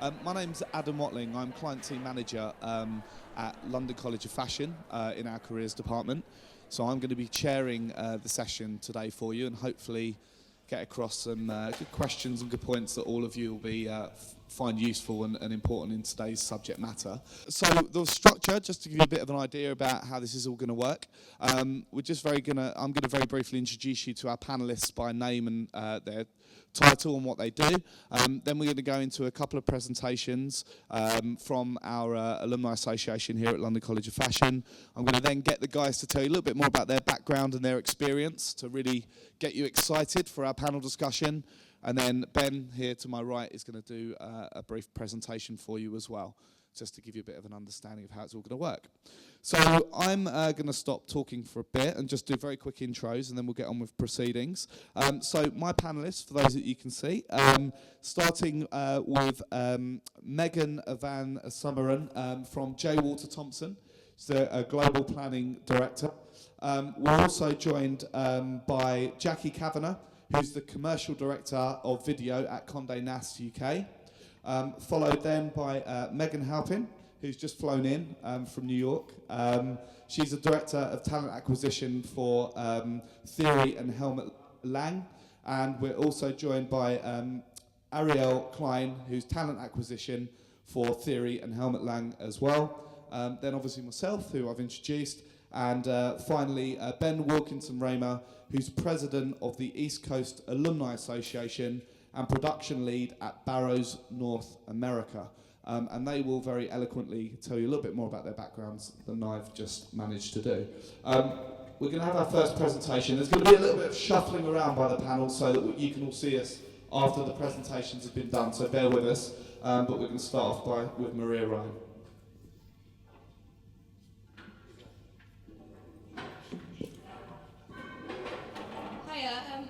My name's Adam Watling. I'm Client Team Manager at London College of Fashion in our Careers Department. So I'm going to be chairing the session today for you and hopefully get across some good questions and good points that all of you will be find useful and important in today's subject matter. So the structure, just to give you a bit of an idea about how this is all going to work, I'm going to very briefly introduce you to our panelists by name and their title and what they do. Then we're going to go into a couple of presentations from our Alumni Association here at London College of Fashion. I'm going to then get the guys to tell you a little bit more about their background and their experience to really get you excited for our panel discussion. And then Ben, here to my right, is going to do a brief presentation for you as well, just to give you a bit of an understanding of how it's all going to work. So I'm going to stop talking for a bit and just do very quick intros, and then we'll get on with proceedings. So my panelists, for those that you can see, starting with Meghan van Someren from Thompson. She's a Global Planning Director. We're also joined by Jacquie Kavanagh, who's the Commercial Director of Video at Condé Nast UK. Followed then by Meghan Halpin, who's just flown in from New York. She's a Director of Talent Acquisition for Theory and Helmut Lang. And we're also joined by Arielle Klein, who's Talent Acquisition for Theory and Helmut Lang as well. Then obviously myself, who I've introduced. And finally, Ben Wilkinson-Raemer, who's President of the East Coast Alumni Association and Production Lead at Barrows North America. And they will very eloquently tell you a little bit more about their backgrounds than I've just managed to do. We're going to have our first presentation. There's going to be a little bit of shuffling around by the panel so that you can all see us after the presentations have been done, so bear with us. But we're going to start off with Maria Ryan.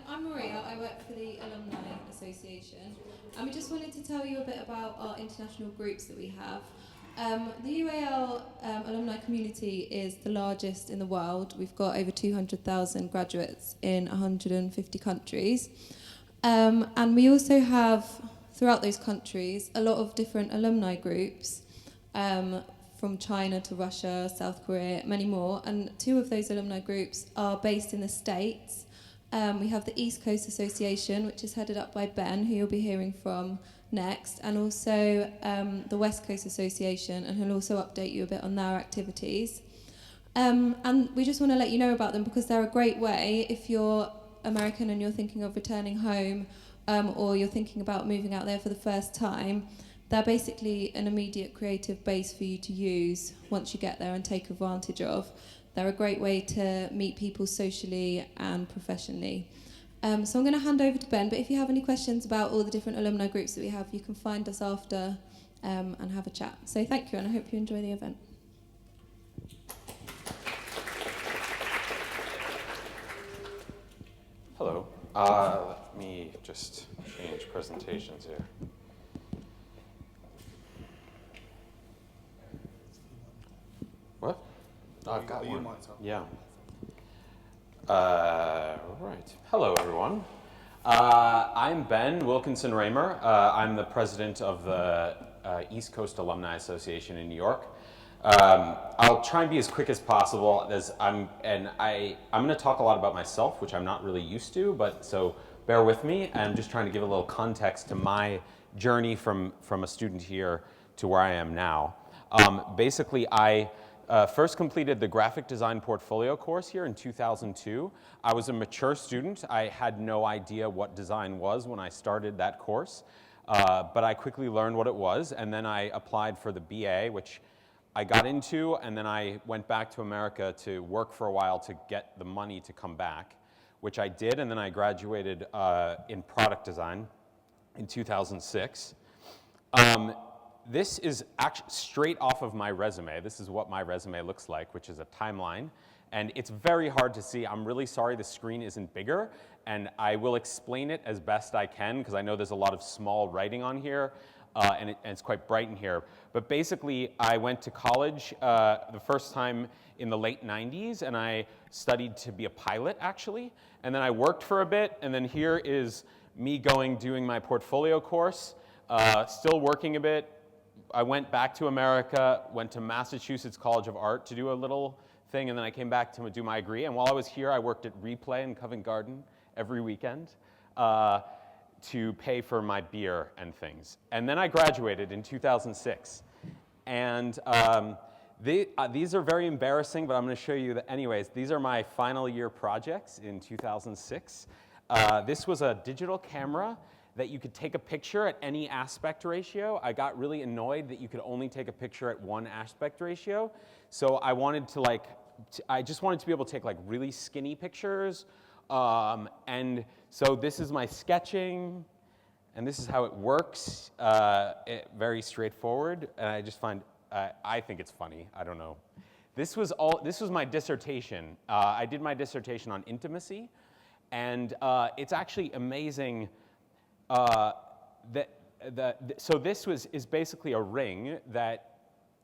I'm Maria. I work for the Alumni Association, and we just wanted to tell you a bit about our international groups that we have. The UAL alumni community is the largest in the world. We've got over 200,000 graduates in 150 countries, and we also have, throughout those countries, a lot of different alumni groups, from China to Russia, South Korea, many more, and two of those alumni groups are based in the States. We have the East Coast Association, which is headed up by Ben, who you'll be hearing from next, and also the West Coast Association, and he'll also update you a bit on their activities. And we just want to let you know about them because they're a great way, if you're American and you're thinking of returning home, or you're thinking about moving out there for the first time, they're basically an immediate creative base for you to use once you get there and take advantage of. They're a great way to meet people socially and professionally. So I'm going to hand over to Ben, but if you have any questions about all the different alumni groups that we have, you can find us after and have a chat. So thank you, and I hope you enjoy the event. Hello. Let me just change presentations here. What? Oh, I've got one. Yeah. Right. Hello, everyone. I'm Ben Wilkinson-Raemer. I'm the president of the East Coast Alumni Association in New York. I'll try and be as quick as possible. I'm going to talk a lot about myself, which I'm not really used to, but so bear with me. I'm just trying to give a little context to my journey from a student here to where I am now. Basically, I first completed the graphic design portfolio course here in 2002. I was a mature student. I had no idea what design was when I started that course, but I quickly learned what it was, and then I applied for the BA, which I got into, and then I went back to America to work for a while to get the money to come back, which I did, and then I graduated in product design in 2006. This is actually straight off of my resume. This is what my resume looks like, which is a timeline. And it's very hard to see. I'm really sorry the screen isn't bigger, and I will explain it as best I can, because I know there's a lot of small writing on here, and it's quite bright in here. But basically, I went to college the first time in the late 90s, and I studied to be a pilot, actually. And then I worked for a bit, and then here is me doing my portfolio course. Still working a bit. I went back to America, went to Massachusetts College of Art to do a little thing, and then I came back to do my degree. And while I was here, I worked at Replay in Covent Garden every weekend to pay for my beer and things. And then I graduated in 2006. And these are very embarrassing, but I'm going to show you that anyways. These are my final year projects in 2006. This was a digital camera that you could take a picture at any aspect ratio. I got really annoyed that you could only take a picture at one aspect ratio. So I wanted to I just wanted to be able to take like really skinny pictures. And so this is my sketching, and this is how it works. Very straightforward, and I just find, I think it's funny, I don't know. This was my dissertation. I did my dissertation on intimacy, and it's actually amazing so this is basically a ring that,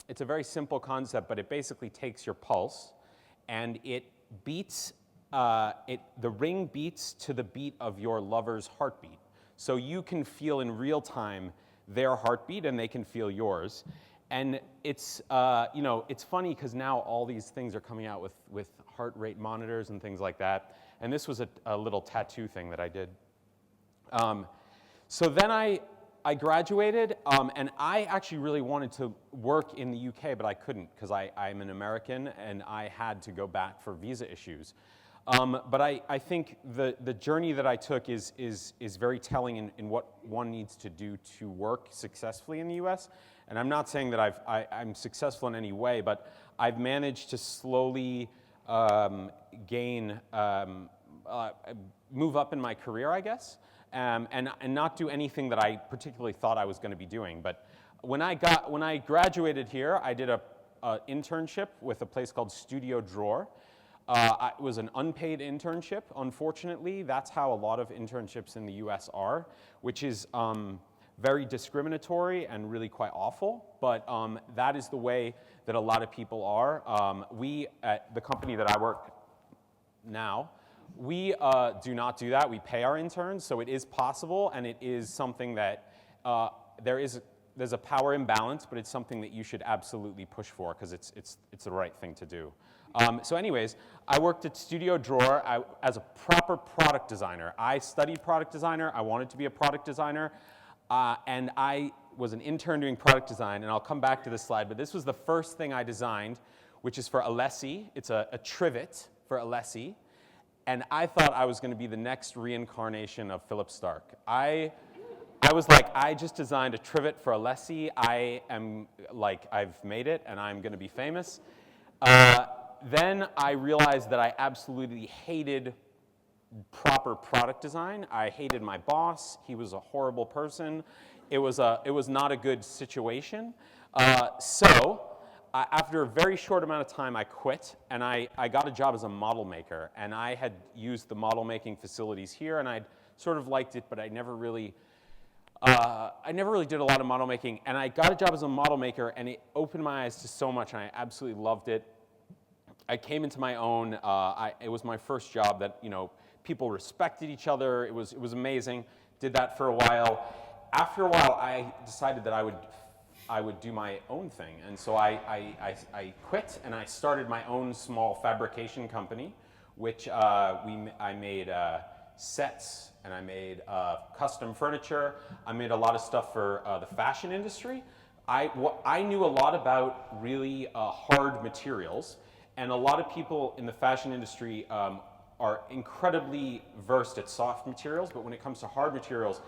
it's a very simple concept, but it basically takes your pulse and it beats, the ring beats to the beat of your lover's heartbeat. So you can feel in real time their heartbeat and they can feel yours. And it's, it's funny because now all these things are coming out with heart rate monitors and things like that. And this was a little tattoo thing that I did. So then I graduated, and I actually really wanted to work in the UK, but I couldn't because I'm an American and I had to go back for visa issues. But I think the journey that I took is very telling in what one needs to do to work successfully in the US. And I'm not saying that I'm successful in any way, but I've managed to slowly move up in my career, I guess. And not do anything that I particularly thought I was going to be doing. But when I graduated here, I did a internship with a place called Studio Drawer. It was an unpaid internship, unfortunately. That's how a lot of internships in the US are, which is very discriminatory and really quite awful. But that is the way that a lot of people are. We, at the company that I work now, we do not do that. We pay our interns, so it is possible, and it is something that there's a power imbalance, but it's something that you should absolutely push for because it's the right thing to do. So anyways, I worked at Studio Drawer as a proper product designer. I studied product designer. I wanted to be a product designer, and I was an intern doing product design, and I'll come back to this slide, but this was the first thing I designed, which is for Alessi. It's a trivet for Alessi. And I thought I was going to be the next reincarnation of Philip Stark. I was like, I just designed a trivet for Alessi. I am like, I've made it, and I'm going to be famous. Then I realized that I absolutely hated proper product design. I hated my boss. He was a horrible person. It was not a good situation. So after a very short amount of time, I quit, and I got a job as a model maker. And I had used the model making facilities here, and I'd sort of liked it, but I never really did a lot of model making. And I got a job as a model maker, and it opened my eyes to so much, and I absolutely loved it. I came into my own. It was my first job that people respected each other. It was amazing. Did that for a while. After a while, I decided that I would do my own thing. And so I quit and I started my own small fabrication company, which I made sets and I made custom furniture. I made a lot of stuff for the fashion industry. I knew a lot about really hard materials, and a lot of people in the fashion industry are incredibly versed at soft materials, but when it comes to hard materials,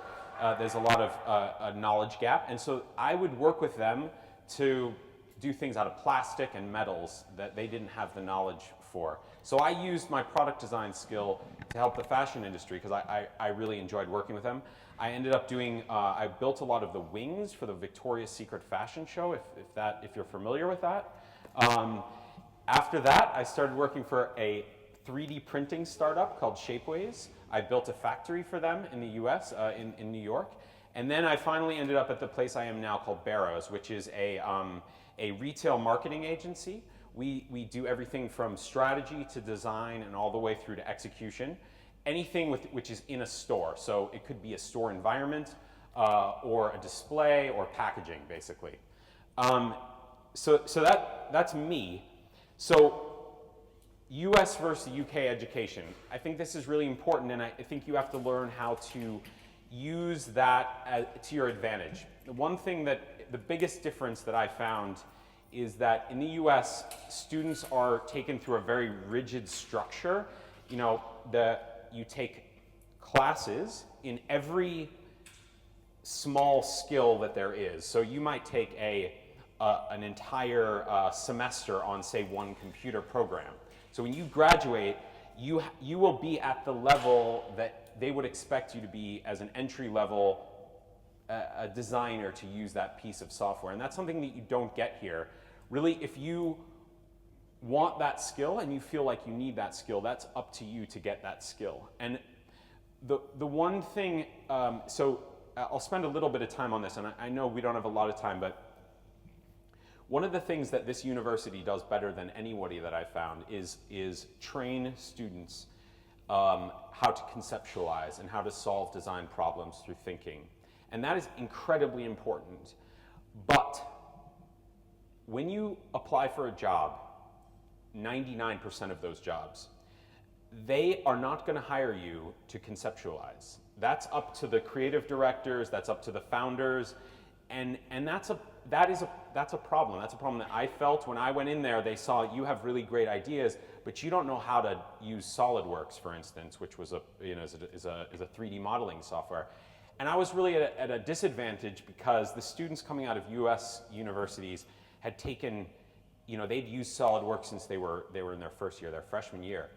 there's a lot of a knowledge gap. And so I would work with them to do things out of plastic and metals that they didn't have the knowledge for. So I used my product design skill to help the fashion industry because I really enjoyed working with them. I ended up doing, I built a lot of the wings for the Victoria's Secret fashion show, if you're familiar with that. After that, I started working for a 3D printing startup called Shapeways. I built a factory for them in the US, in New York. And then I finally ended up at the place I am now called Barrows, which is a retail marketing agency. We do everything from strategy to design and all the way through to execution. Anything which is in a store. So it could be a store environment, or a display or packaging, basically. So that's me. So US versus UK education. I think this is really important, and I think you have to learn how to use that to your advantage. The one thing the biggest difference that I found is that in the US, students are taken through a very rigid structure. You know, you take classes in every small skill that there is. So you might take an entire semester on, say, one computer program. So when you graduate, you will be at the level that they would expect you to be as an entry level a designer to use that piece of software. And that's something that you don't get here. Really, if you want that skill and you feel like you need that skill, that's up to you to get that skill. And the one thing, so I'll spend a little bit of time on this, and I know we don't have a lot of time, but one of the things that this university does better than anybody that I've found is train students how to conceptualize and how to solve design problems through thinking. And that is incredibly important. But when you apply for a job, 99% of those jobs, they are not going to hire you to conceptualize. That's up to the creative directors, that's up to the founders, and that's a problem. That's a problem that I felt when I went in there. They saw you have really great ideas, but you don't know how to use SolidWorks, for instance, which was is a 3D modeling software. And I was really at a disadvantage because the students coming out of US universities had taken, they'd used SolidWorks since they were in their first year, their freshman year.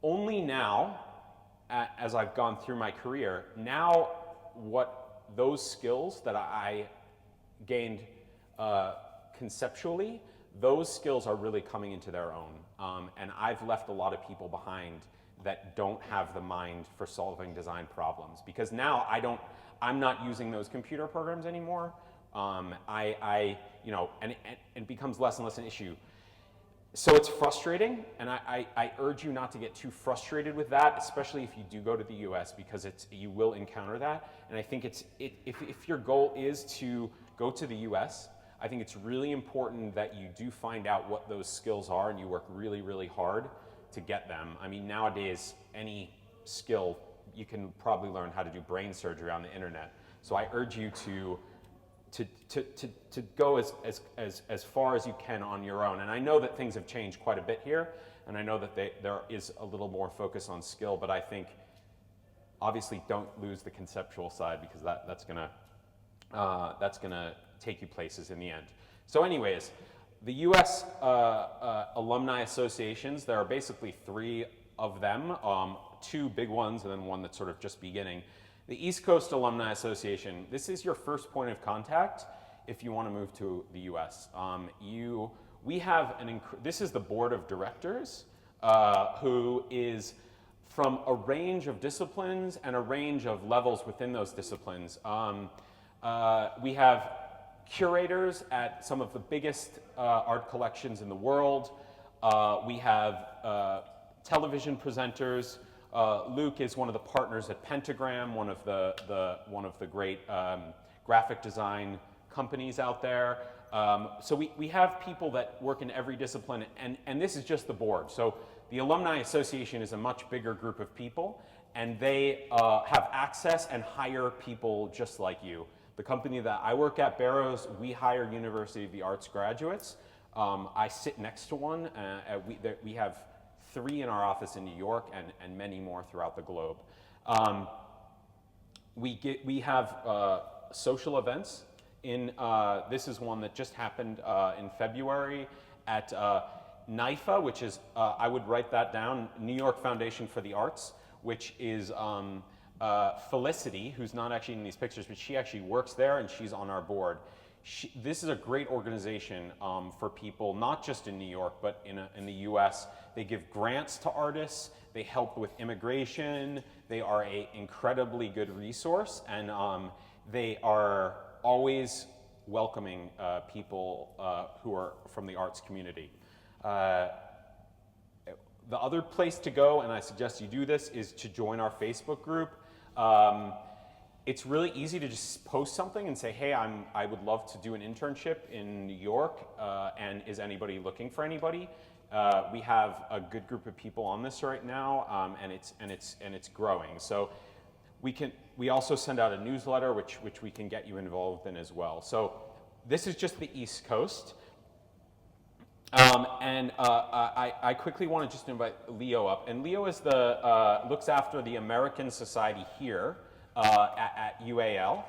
Only now, as I've gone through my career, now what those skills that I gained conceptually, those skills are really coming into their own. And I've left a lot of people behind that don't have the mind for solving design problems, because now I'm not using those computer programs anymore. And it becomes less and less an issue. So it's frustrating, and I urge you not to get too frustrated with that, especially if you do go to the US, because you will encounter that. And I think if your goal is to go to the US, I think it's really important that you do find out what those skills are and you work really, really hard to get them. I mean, nowadays, any skill, you can probably learn how to do brain surgery on the internet. So I urge you to go as far as you can on your own. And I know that things have changed quite a bit here, and I know that there is a little more focus on skill, but I think obviously don't lose the conceptual side, because that's gonna take you places in the end. So anyways, the US Alumni Associations, there are basically 3 of them, 2 big ones and then one that's sort of just beginning. The East Coast Alumni Association, this is your first point of contact if you want to move to the US. We have this is the board of directors, who is from a range of disciplines and a range of levels within those disciplines. We have curators at some of the biggest art collections in the world. We have television presenters. Luke is one of the partners at Pentagram, one of the great graphic design companies out there. So we have people that work in every discipline, and this is just the board. So the Alumni Association is a much bigger group of people, and they have access and hire people just like you. The company that I work at, Barrows, we hire University of the Arts graduates. I sit next to one. We have 3 in our office in New York and many more throughout the globe. We have social events. This is one that just happened in February at NYFA, which is, I would write that down, New York Foundation for the Arts, which is Felicity, who's not actually in these pictures, but she actually works there and she's on our board. This is a great organization for people, not just in New York, but in the US. They give grants to artists, they help with immigration, they are an incredibly good resource, and they are always welcoming people who are from the arts community. The other place to go, and I suggest you do this, is to join our Facebook group. it's really easy to just post something and say, hey, I would love to do an internship in New York, and is anybody looking for anybody? We have a good group of people on this right now, and it's growing. So we also send out a newsletter which we can get you involved in as well. So this is just the East Coast. I quickly want to just invite Leo up, and Leo is looks after the American Society here at UAL.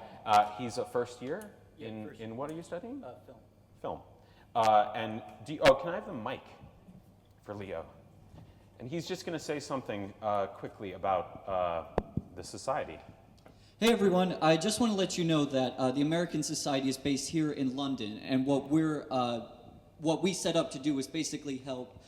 He's a first year in what are you studying? Film. And can I have the mic for Leo? And he's just going to say something quickly about the society. Hey everyone, I just want to let you know that the American Society is based here in London, and what we set up to do is basically help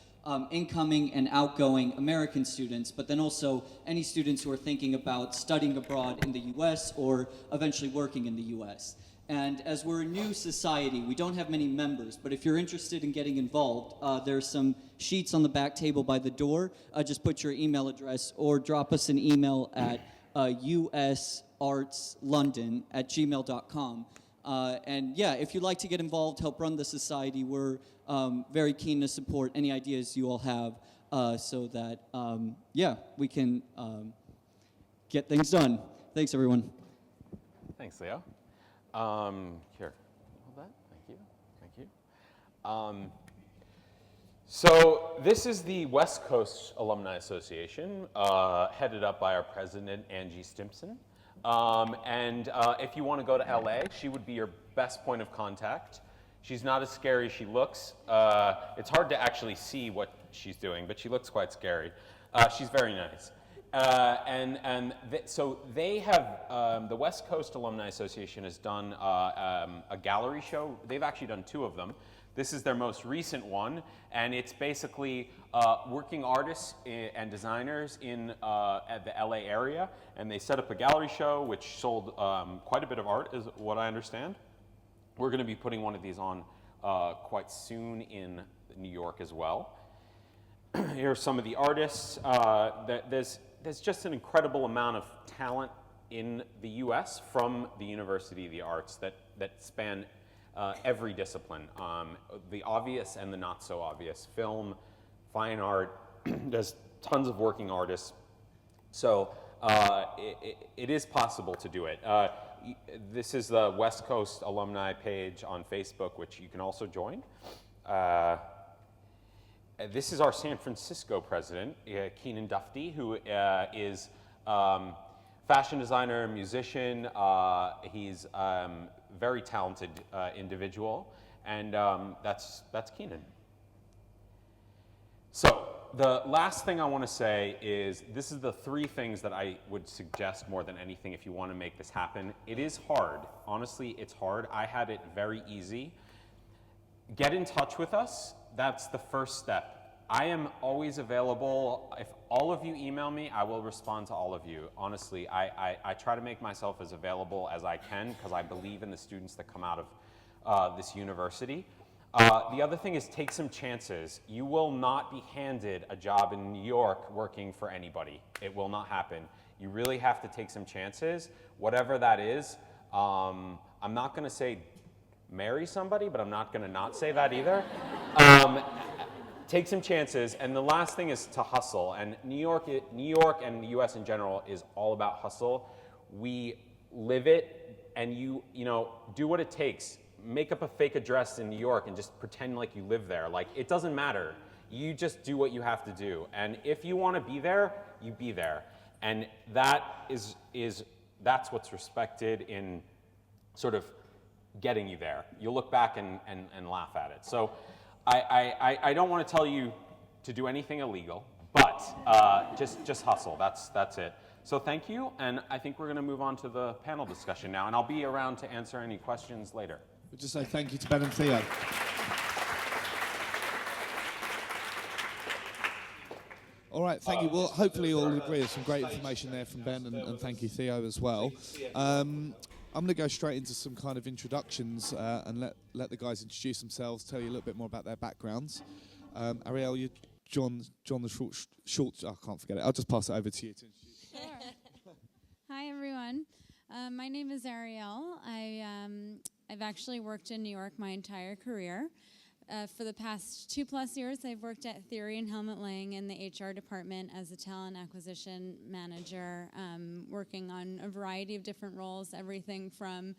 incoming and outgoing American students, but then also any students who are thinking about studying abroad in the US or eventually working in the US. And as we're a new society, we don't have many members, but if you're interested in getting involved, there's some sheets on the back table by the door. Just put your email address or drop us an email at usartslondon@gmail.com. And yeah, if you'd like to get involved, help run the society, we're very keen to support any ideas you all have so that, yeah, we can get things done. Thanks, everyone. Thanks, Leo. Here, hold that. Thank you. So this is the West Coast Alumni Association, headed up by our president, Angie Stimpson. And if you want to go to LA, she would be your best point of contact. She's not as scary as she looks. It's hard to actually see what she's doing, but she looks quite scary. She's very nice. So they have, the West Coast Alumni Association has done a gallery show. They've actually done 2 of them. This is their most recent one, and it's basically working artists and designers at the LA area, and they set up a gallery show which sold quite a bit of art, is what I understand. We're going to be putting one of these on quite soon in New York as well. Here are some of the artists. There's just an incredible amount of talent in the U.S. from the University of the Arts that span every discipline, the obvious and the not so obvious, film, fine art. There's tons of working artists. So it is possible to do it. This is the West Coast Alumni page on Facebook, which you can also join. This is our San Francisco president, Keenan Dufty, who is fashion designer, musician. He's very talented individual, and that's Keenan. So the last thing I want to say is this is the 3 things that I would suggest more than anything if you want to make this happen. It is hard. Honestly, it's hard. I had it very easy. Get in touch with us. That's the first step. I am always available. If all of you email me, I will respond to all of you. Honestly, I try to make myself as available as I can because I believe in the students that come out of this university. The other thing is take some chances. You will not be handed a job in New York working for anybody. It will not happen. You really have to take some chances, whatever that is. I'm not going to say marry somebody, but I'm not going to not say that either. Take some chances, and the last thing is to hustle. And New York and the U.S. in general is all about hustle. We live it, and you know, do what it takes. Make up a fake address in New York and just pretend like you live there. Like, it doesn't matter. You just do what you have to do. And if you want to be there, you be there. And that's what's respected in sort of getting you there. You'll look back and laugh at it. So I don't want to tell you to do anything illegal, but just hustle. That's it. So thank you, and I think we're going to move on to the panel discussion now, and I'll be around to answer any questions later. We'll just say thank you to Ben and Theo. All right, thank you. Well, hopefully you all agree. There's some great information there from Ben, and thank you, Theo, as well. I'm going to go straight into some kind of introductions and let the guys introduce themselves, tell you a little bit more about their backgrounds. Arielle, you, John the short. I can't forget it. I'll just pass it over to you to introduce. Sure. Hi, everyone. My name is Arielle. I've actually worked in New York my entire career. For the past 2+ years, I've worked at Theory and Helmut Lang in the HR department as a talent acquisition manager, working on a variety of different roles, everything from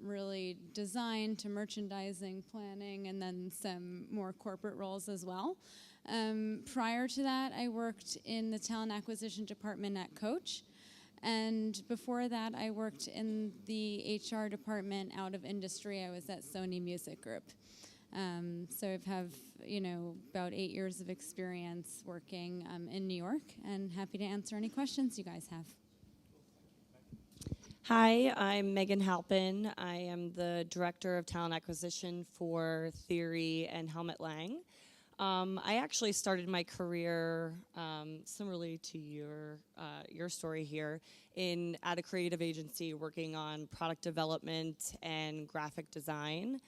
really design to merchandising, planning, and then some more corporate roles as well. Prior to that, I worked in the talent acquisition department at Coach. And before that, I worked in the HR department out of industry. I was at Sony Music Group. So I have, about 8 years of experience working in New York, and happy to answer any questions you guys have. Hi, I'm Meghan Halpin. I am the Director of Talent Acquisition for Theory and Helmut Lang. I actually started my career, similarly to your story here, at a creative agency working on product development and graphic design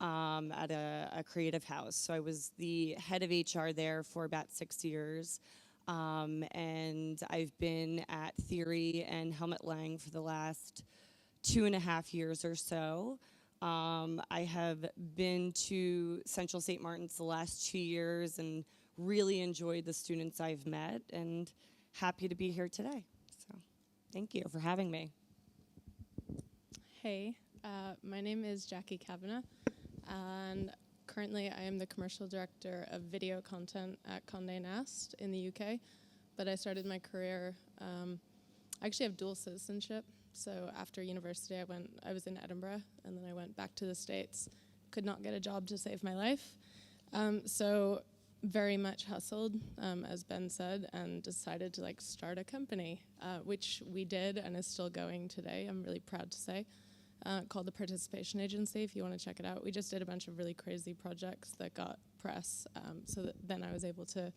at a creative house. So I was the head of HR there for about 6 years. And I've been at Theory and Helmut Lang for the last 2.5 years or so. I have been to Central St. Martin's the last 2 years and really enjoyed the students I've met, and happy to be here today. So thank you for having me. Hey, my name is Jacquie Kavanagh, and currently I am the commercial director of video content at Condé Nast in the UK, but I started my career, I actually have dual citizenship. So after university, I was in Edinburgh, and then I went back to the States. Could not get a job to save my life. So very much hustled, as Ben said, and decided to start a company, which we did and is still going today, I'm really proud to say, called the Participation Agency, if you want to check it out. We just did a bunch of really crazy projects that got press, so that then I was able to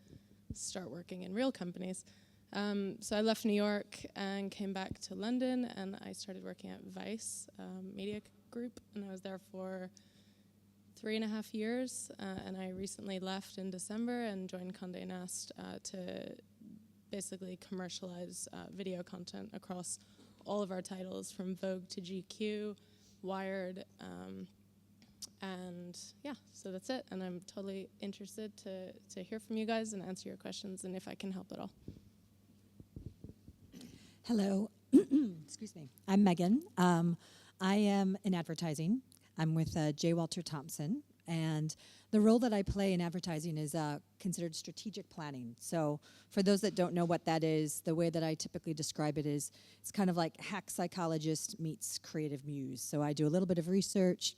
start working in real companies. So I left New York and came back to London, and I started working at Vice Media Group, and I was there for 3.5 years, and I recently left in December and joined Condé Nast to basically commercialize video content across all of our titles, from Vogue to GQ, Wired, and yeah, so that's it, and I'm totally interested to hear from you guys and answer your questions, and if I can help at all. Hello, excuse me. I'm Meghan. I am in advertising. I'm with J. Walter Thompson, and the role that I play in advertising is considered strategic planning. So for those that don't know what that is, the way that I typically describe it is it's kind of like hack psychologist meets creative muse. So I do a little bit of research,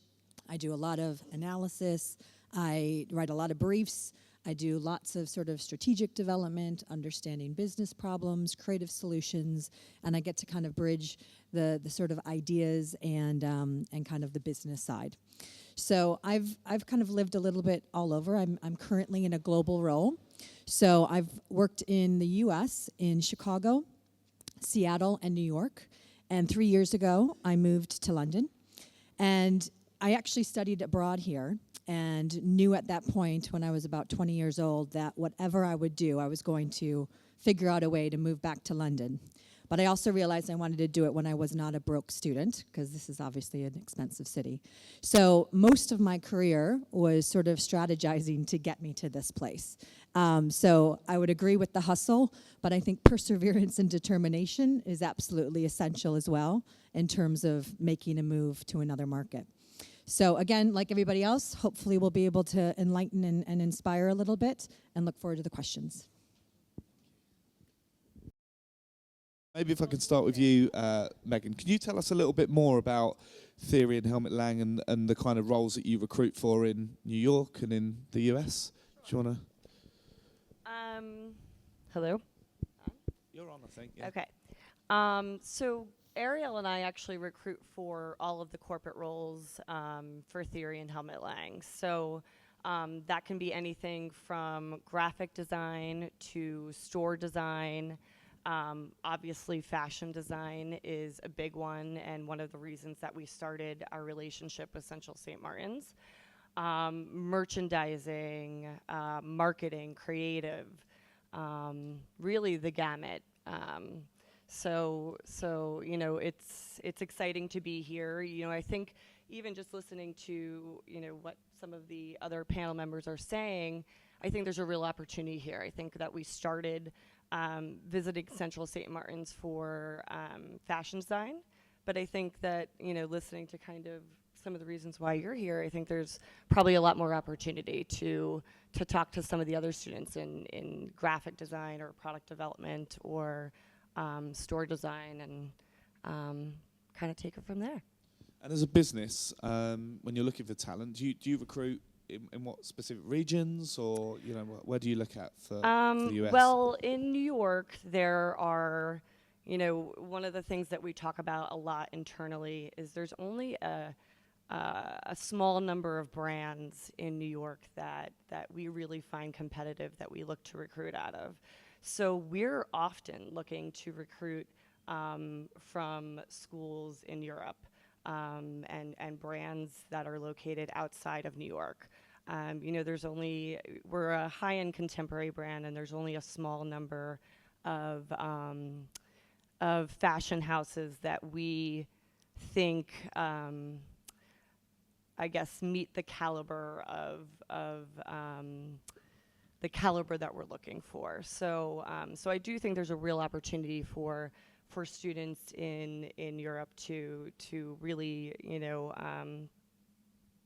I do a lot of analysis, I write a lot of briefs, I do lots of sort of strategic development, understanding business problems, creative solutions, and I get to kind of bridge the sort of ideas and kind of the business side. So I've kind of lived a little bit all over. I'm currently in a global role. So I've worked in the U.S., in Chicago, Seattle, and New York. And 3 years ago, I moved to London. And I actually studied abroad here, and knew at that point when I was about 20 years old that whatever I would do, I was going to figure out a way to move back to London. But I also realized I wanted to do it when I was not a broke student, because this is obviously an expensive city. So most of my career was sort of strategizing to get me to this place. So I would agree with the hustle, but I think perseverance and determination is absolutely essential as well in terms of making a move to another market. So again, like everybody else, hopefully we'll be able to enlighten and inspire a little bit, and look forward to the questions. Maybe if I can start with you, Meghan. Can you tell us a little bit more about Theory and Helmut Lang and the kind of roles that you recruit for in New York and in the US? Do you want to? Hello? You're on, I think. Yeah. Okay. So Arielle and I actually recruit for all of the corporate roles for Theory and Helmut Lang. So that can be anything from graphic design to store design. Obviously, fashion design is a big one, and one of the reasons that we started our relationship with Central St. Martin's. Merchandising, marketing, creative, really the gamut. So you know, it's exciting to be here. You know, I think even just listening to, you know, what some of the other panel members are saying, I think there's a real opportunity here. I think that we started visiting Central St. Martin's for fashion design, but I think that, you know, listening to kind of some of the reasons why you're here, I think there's probably a lot more opportunity to talk to some of the other students in graphic design or product development or store design, and kind of take it from there. And as a business, when you're looking for talent, do you recruit in what specific regions, or you know, where do you look at for the US? Well, in New York, there are, you know, one of the things that we talk about a lot internally is there's only a small number of brands in New York that we really find competitive, that we look to recruit out of. So we're often looking to recruit from schools in Europe and brands that are located outside of New York. You know, we're a high-end contemporary brand, and there's only a small number of fashion houses that we think, I guess, meet the caliber of the caliber that we're looking for. So I do think there's a real opportunity for students in Europe to really, you know,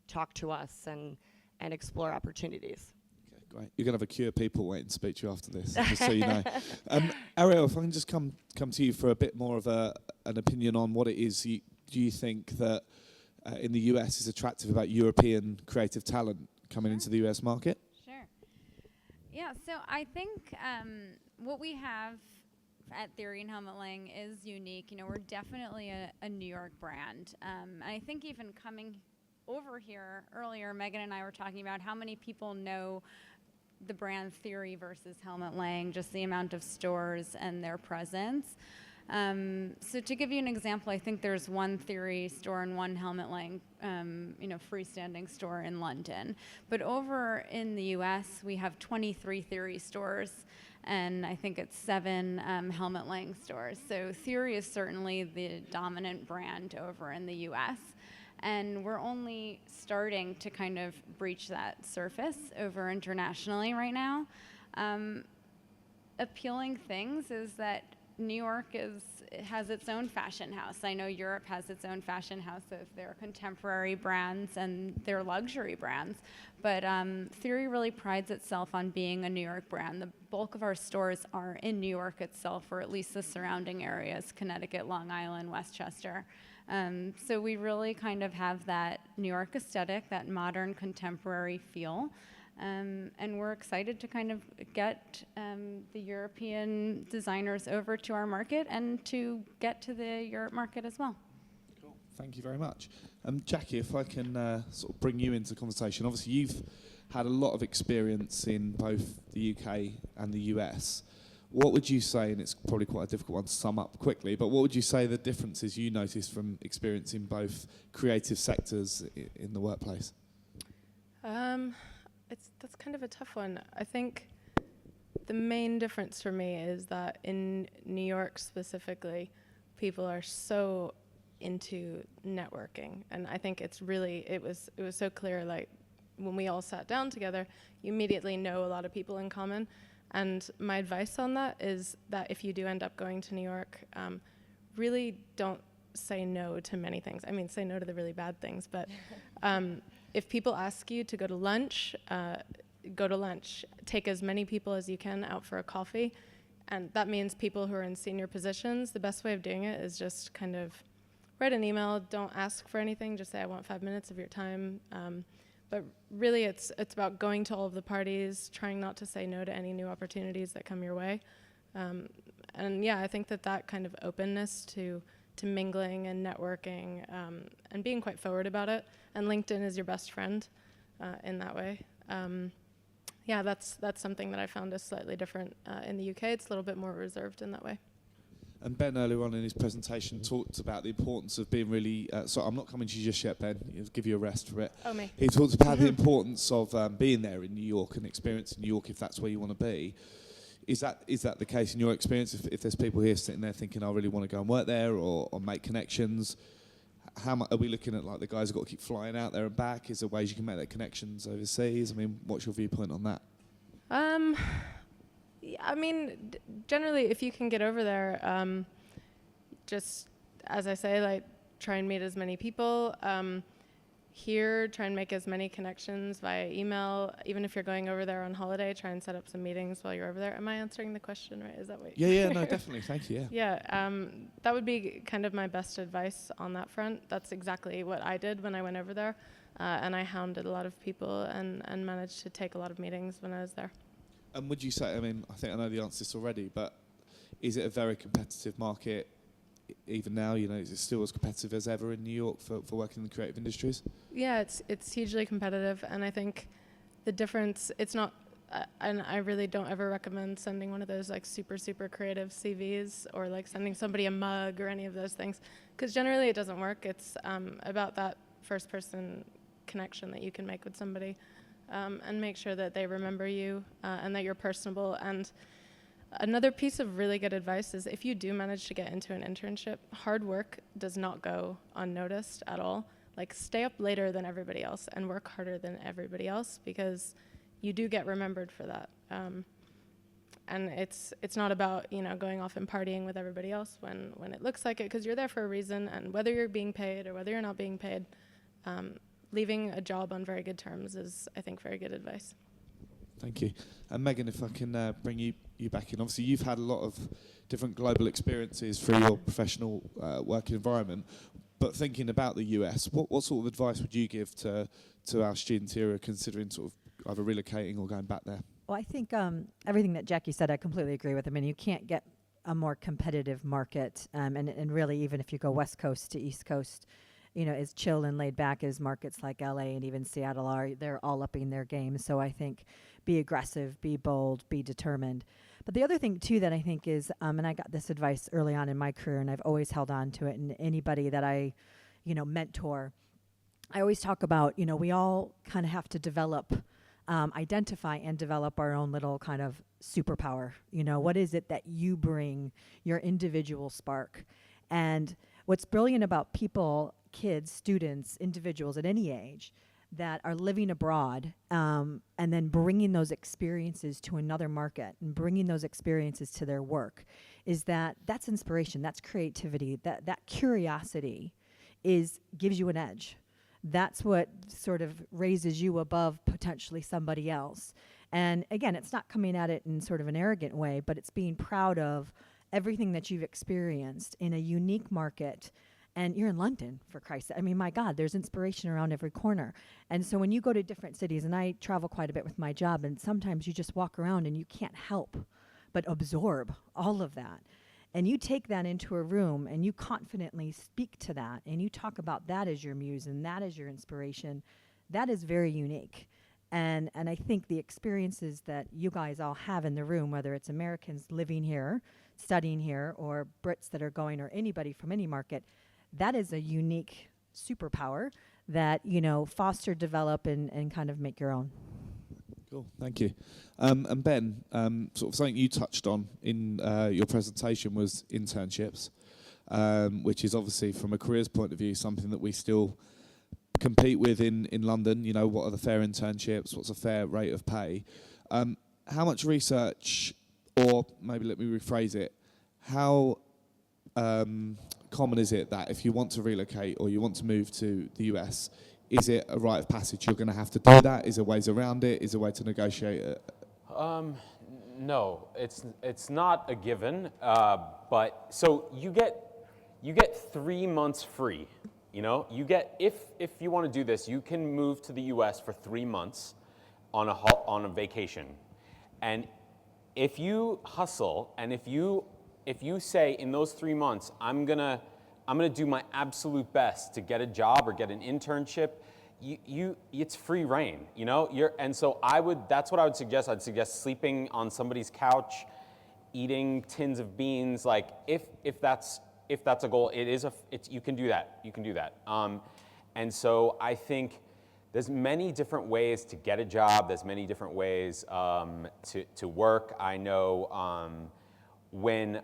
talk to us and explore opportunities. Okay, great. You're going to have a queue of people waiting to speak to you after this, just so you know. Arielle, if I can just come to you for a bit more of an opinion on what it is do you think that in the US is attractive about European creative talent coming into the US market? Sure. Yeah, so I think what we have at Theory and Helmut Lang is unique. You know, we're definitely a New York brand. And I think even coming over here earlier, Meghan and I were talking about how many people know the brand Theory versus Helmut Lang, just the amount of stores and their presence. So to give you an example, I think there's one Theory store and one Helmut Lang, you know, freestanding store in London. But over in the US, we have 23 Theory stores, and I think it's 7 Helmut Lang stores. So Theory is certainly the dominant brand over in the US. And we're only starting to kind of breach that surface over internationally right now. Appealing things is that New York has its own fashion house. I know Europe has its own fashion house of their contemporary brands and their luxury brands, but Theory really prides itself on being a New York brand. The bulk of our stores are in New York itself, or at least the surrounding areas, Connecticut, Long Island, Westchester. So we really kind of have that New York aesthetic, that modern contemporary feel. And we're excited to kind of get the European designers over to our market and to get to the Europe market as well. Cool. Thank you very much. Jacquie, if I can sort of bring you into the conversation. Obviously, you've had a lot of experience in both the UK and the US. What would you say, and it's probably quite a difficult one to sum up quickly, but what would you say the differences you noticed from experience in both creative sectors in the workplace? That's kind of a tough one. I think the main difference for me is that in New York specifically, people are so into networking, and I think it was so clear. Like when we all sat down together, you immediately know a lot of people in common. And my advice on that is that if you do end up going to New York, really don't say no to many things. I mean, say no to the really bad things, but if people ask you to go to lunch, go to lunch. Take as many people as you can out for a coffee, and that means people who are in senior positions. The best way of doing it is just kind of write an email. Don't ask for anything. Just say, I want 5 minutes of your time. But really, it's about going to all of the parties, trying not to say no to any new opportunities that come your way. And yeah, I think that kind of openness to mingling and networking and being quite forward about it. And LinkedIn is your best friend in that way. Yeah, that's something that I found is slightly different in the UK. It's a little bit more reserved in that way. And Ben, earlier on in his presentation, talked about the importance of being really... I'm not coming to you just yet, Ben. I'll give you a rest for it. Oh, me. He talked about the importance of being there in New York and experiencing New York if that's where you want to be. Is that the case in your experience? If there's people here sitting there thinking, I really want to go and work there or make connections, how much are we looking at? Like the guys have got to keep flying out there and back? Is there ways you can make that connections overseas? I mean, what's your viewpoint on that? Yeah, I mean, generally, if you can get over there, just as I say, like try and meet as many people. Here, try and make as many connections via email. Even if you're going over there on holiday, try and set up some meetings while you're over there. Am I answering the question right? Is that what? Yeah, no, definitely. Thank you. Yeah, that would be kind of my best advice on that front. That's exactly what I did when I went over there, and I hounded a lot of people and managed to take a lot of meetings when I was there. And would you say, I mean, I think I know the answer to this already, but is it a very competitive market even now? You know, is it still as competitive as ever in New York for working in the creative industries? Yeah, it's hugely competitive, and I think the difference, it's not, and I really don't ever recommend sending one of those like super creative CVs or like sending somebody a mug or any of those things, because generally it doesn't work. It's about that first person connection that you can make with somebody, and make sure that they remember you and that you're personable. And another piece of really good advice is if you do manage to get into an internship, hard work does not go unnoticed at all. Like stay up later than everybody else and work harder than everybody else, because you do get remembered for that. And it's not about, you know, going off and partying with everybody else when it looks like it, because you're there for a reason, and whether you're being paid or whether you're not being paid, leaving a job on very good terms is, I think, very good advice. Thank you. And Meghan, if I can bring you back in. Obviously, you've had a lot of different global experiences through your professional working environment. But thinking about the US, what sort of advice would you give to our students here who are considering sort of either relocating or going back there? Well, I think everything that Jacquie said, I completely agree with. I mean, you can't get a more competitive market, and really, even if you go West Coast to East Coast, you know, as chill and laid back as markets like LA and even Seattle are, they're all upping their game. So I think be aggressive, be bold, be determined. But the other thing, too, that I think is, and I got this advice early on in my career, and I've always held on to it, and anybody that I, you know, mentor, I always talk about, you know, we all kind of have to develop, identify and develop our own little kind of superpower. You know, what is it that you bring, your individual spark? And what's brilliant about people, kids, students, individuals at any age that are living abroad, and then bringing those experiences to another market and bringing those experiences to their work, is that's inspiration, that's creativity, that curiosity gives you an edge. That's what sort of raises you above potentially somebody else. And again, it's not coming at it in sort of an arrogant way, but it's being proud of everything that you've experienced in a unique market. And you're in London, for Christ's sake. I mean, my God, there's inspiration around every corner. And so when you go to different cities, and I travel quite a bit with my job, and sometimes you just walk around and you can't help but absorb all of that. And you take that into a room and you confidently speak to that, and you talk about that as your muse and that as your inspiration. That is very unique. And I think the experiences that you guys all have in the room, whether it's Americans living here, studying here, or Brits that are going, or anybody from any market, that is a unique superpower that, you know, foster, develop, and kind of make your own. Cool, thank you. And Ben, sort of something you touched on in your presentation was internships, which is obviously from a careers point of view something that we still compete with in London. You know, what are the fair internships? What's a fair rate of pay? How much research, or maybe let me rephrase it, how common is it that if you want to relocate or you want to move to the US, is it a rite of passage? You're going to have to do that? Is there ways around it? Is there a way to negotiate it? No, it's not a given. But so you get 3 months free. You know, you get if you want to do this, you can move to the US for 3 months on a vacation, and if you hustle and if you say in those 3 months, I'm gonna do my absolute best to get a job or get an internship, it's free reign, you know. That's what I would suggest. I'd suggest sleeping on somebody's couch, eating tins of beans. Like if that's a goal, you can do that. And so I think there's many different ways to get a job. There's many different ways to work. I know when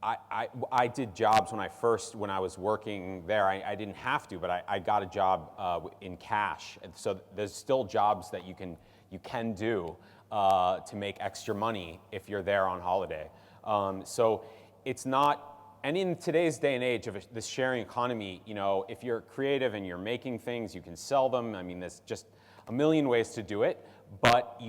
I did jobs when I was working there. I didn't have to, but I got a job in cash. And so there's still jobs that you can do to make extra money if you're there on holiday. So it's not. And in today's day and age of this sharing economy, you know, if you're creative and you're making things, you can sell them. I mean, there's just a million ways to do it. But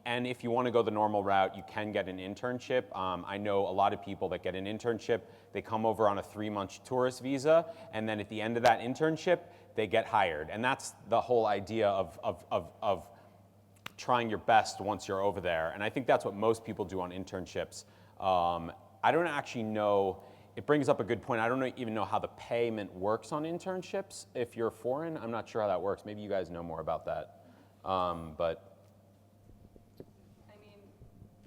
and if you want to go the normal route, you can get an internship. I know a lot of people that get an internship. They come over on a 3-month tourist visa, and then at the end of that internship, they get hired. And that's the whole idea of trying your best once you're over there. And I think that's what most people do on internships. I don't actually know. It brings up a good point. I don't even know how the payment works on internships if you're foreign. I'm not sure how that works. Maybe you guys know more about that. But I mean,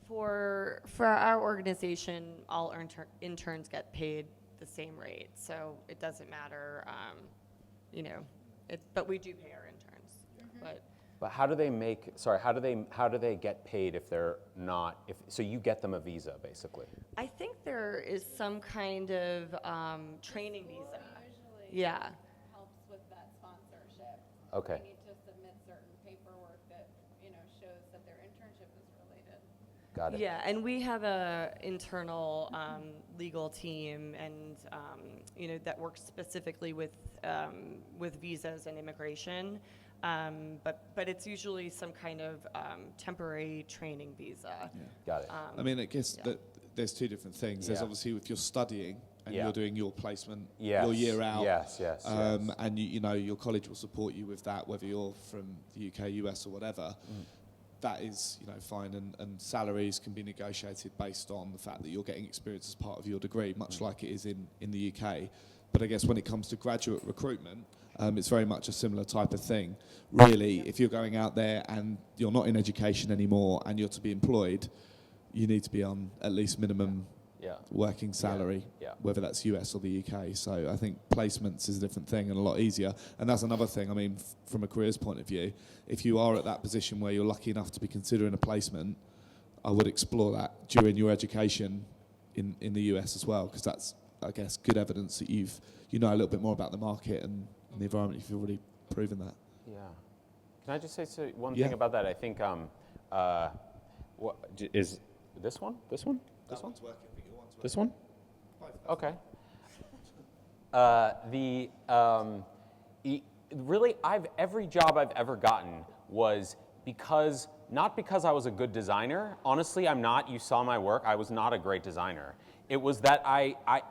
for our organization, all interns get paid the same rate, so it doesn't matter. You know, but we do pay our interns. But how do they make? Sorry, how do they get paid if they're not? So you get them a visa, basically. I think there is some kind of training visa. Usually Yeah. helps with that sponsorship. Okay. They need to submit certain paperwork that, you know, shows that their internship is related. Got it. Yeah, and we have a internal legal team, and you know, that works specifically with visas and immigration. But it's usually some kind of temporary training visa. Yeah. Got it. I mean, I guess that there's two different things. There's Yeah. obviously if you're studying and Yeah. you're doing your placement, Yes. your year out. Yes. And you know your college will support you with that, whether you're from the UK, US, or whatever. That is, you know, fine, and salaries can be negotiated based on the fact that you're getting experience as part of your degree, much like it is in the UK. But I guess when it comes to graduate recruitment, it's very much a similar type of thing. Really, if you're going out there and you're not in education anymore and you're to be employed, you need to be on at least minimum working salary, whether that's US or the UK. So I think placements is a different thing and a lot easier. And that's another thing, I mean, from a careers point of view, if you are at that position where you're lucky enough to be considering a placement, I would explore that during your education in the US as well, because that's, I guess, good evidence that you know a little bit more about the market and the environment if you've already proven that. Yeah. Can I just say one thing about that? I think is this one? This one? That one's working. I think your one's working. This one? Okay. Really, every job I've ever gotten was not because I was a good designer. Honestly, I'm not. You saw my work. I was not a great designer. It was that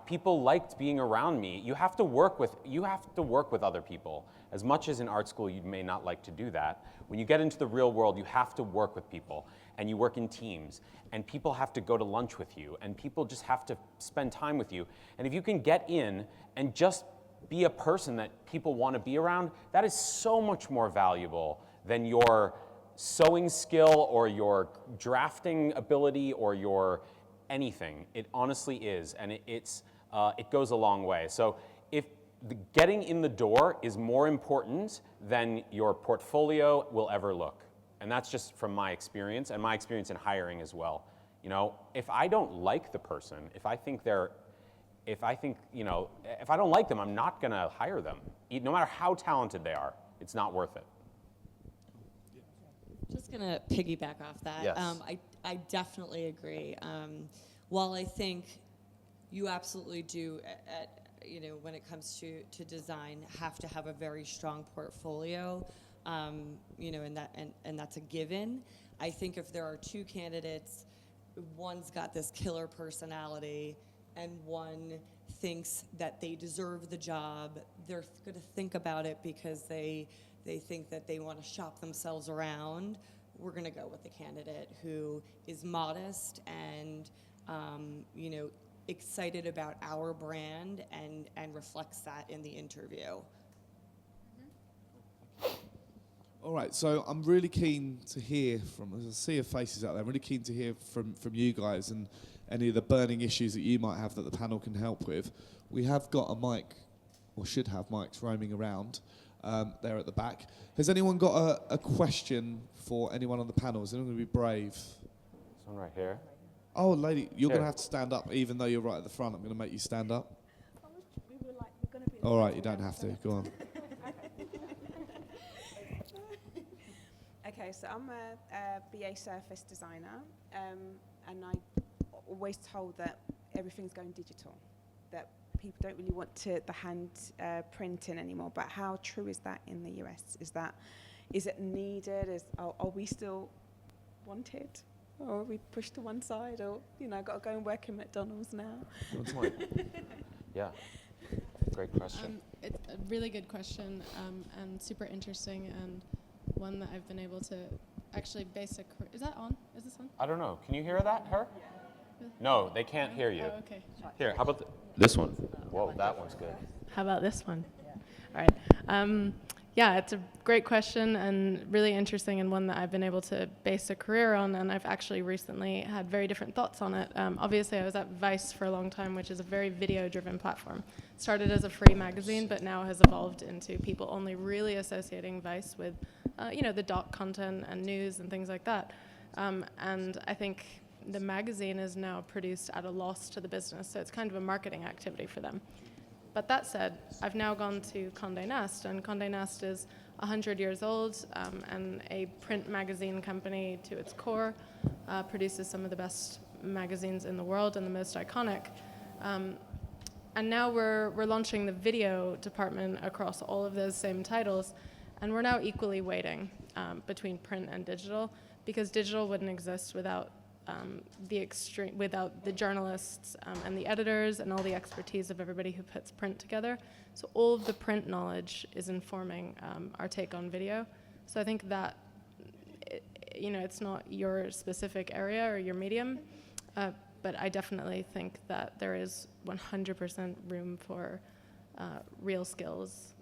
people liked being around me. You have to work with other people. As much as in art school you may not like to do that, when you get into the real world, you have to work with people, and you work in teams, and people have to go to lunch with you, and people just have to spend time with you. And if you can get in and just be a person that people want to be around, that is so much more valuable than your sewing skill or your drafting ability or your anything. It honestly is, and it goes a long way. So if getting in the door is more important than your portfolio will ever look, and that's just from my experience and my experience in hiring as well. You know, if I don't like the person, if I don't like them, I'm not gonna hire them. No matter how talented they are, it's not worth it. Just gonna piggyback off that. Yes. I definitely agree. While I think you absolutely do, when it comes to design, have to have a very strong portfolio, and that's a given. I think if there are two candidates, one's got this killer personality, and one thinks that they deserve the job, they're going to think about it because they think that they want to shop themselves around. We're going to go with the candidate who is modest and, excited about our brand and reflects that in the interview. All right, so I'm really keen to hear there's a sea of faces out there. I'm really keen to hear from you guys and any of the burning issues that you might have that the panel can help with. We have got a mic, or should have mics roaming around. there at the back. Has anyone got a question for anyone on the panel? Is anyone going to be brave? This one right here. Oh, lady, you're going to Here. have to stand up, even though you're right at the front. I'm going to make you stand up. All right, you don't have to. Go on. Okay, so I'm a BA surface designer, and I always told that everything's going digital, that people don't really want the hand printing anymore. But how true is that in the US? Is it needed? Are we still wanted? Or are we pushed to one side? Or, got to go and work in McDonald's now? Good point. Yeah, great question. It's a really good question and super interesting, and one that I've been able to actually base a career. Is that on? Is this on? I don't know. Can you hear that, her? No, they can't hear you. Oh, okay. Here, how about this one? Whoa, that one's good. How about this one? All right. Yeah, it's a great question and really interesting, and one that I've been able to base a career on, and I've actually recently had very different thoughts on it. Obviously, I was at Vice for a long time, which is a very video-driven platform. Started as a free magazine, but now has evolved into people only really associating Vice with, the doc content and news and things like that. And I think the magazine is now produced at a loss to the business, so it's kind of a marketing activity for them. But that said, I've now gone to Condé Nast, and Condé Nast is 100 years old and a print magazine company to its core, produces some of the best magazines in the world and the most iconic. And now we're launching the video department across all of those same titles, and we're now equally weighting between print and digital, because digital wouldn't exist without without the journalists and the editors and all the expertise of everybody who puts print together. So all of the print knowledge is informing our take on video. So I think that, it's not your specific area or your medium, but I definitely think that there is 100% room for real skills,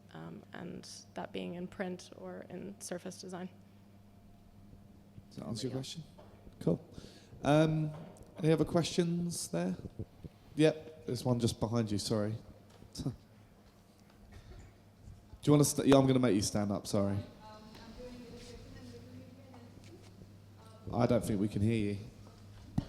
and that being in print or in surface design. Does that answer your question? Cool. Any other questions there? Yep, there's one just behind you, sorry. Do you want to, yeah, I'm going to make you stand up, sorry. I don't think we can hear you. Do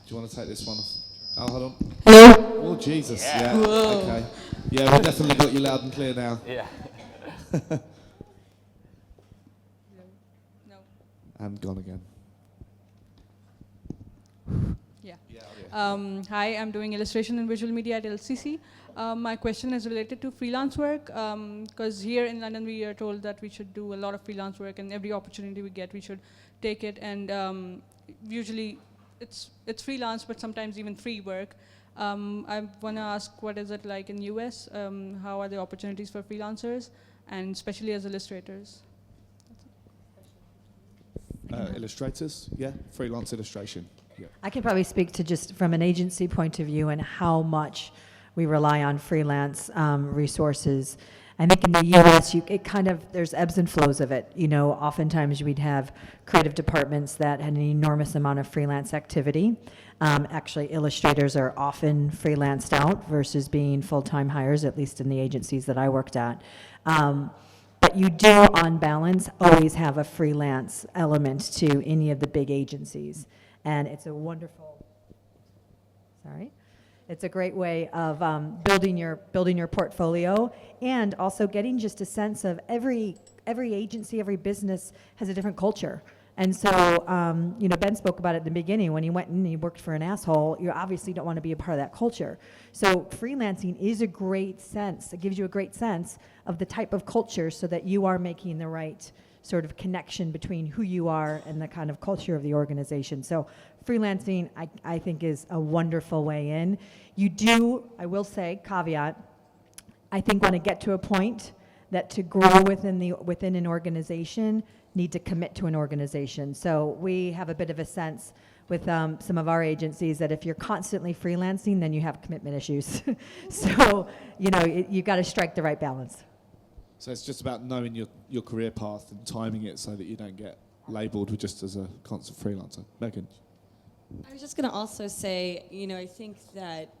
you want to take this one off? Oh, hold on. Hello? Oh, Jesus, Yeah. yeah, okay. Yeah, we've definitely got you loud and clear now. Yeah. No. And gone again. Yeah. Yeah. Hi, I'm doing illustration and visual media at LCC. My question is related to freelance work, because here in London we are told that we should do a lot of freelance work, and every opportunity we get we should take it, and usually it's freelance, but sometimes even free work. I want to ask, what is it like in US? How are the opportunities for freelancers, and especially as illustrators? Illustrators, yeah, freelance illustration. Yeah. I can probably speak to just from an agency point of view and how much we rely on freelance resources. I think in the U.S., there's ebbs and flows of it. Oftentimes we'd have creative departments that had an enormous amount of freelance activity. Actually, illustrators are often freelanced out versus being full-time hires, at least in the agencies that I worked at. But you do, on balance, always have a freelance element to any of the big agencies. And it's a wonderful, it's a great way of building your portfolio, and also getting just a sense of every agency, every business has a different culture. And so, Ben spoke about it in the beginning. When he went and he worked for an asshole, you obviously don't want to be a part of that culture. So freelancing is a great sense. It gives you a great sense of the type of culture, so that you are making the right sort of connection between who you are and the kind of culture of the organization. So freelancing, I think, is a wonderful way in. You do, I will say, caveat, I think want to get to a point that to grow within an organization, need to commit to an organization. So we have a bit of a sense with some of our agencies that if you're constantly freelancing, then you have commitment issues. So, you've got to strike the right balance. So it's just about knowing your career path and timing it so that you don't get labelled with just as a constant freelancer. Meghan? I was just going to also say, I think that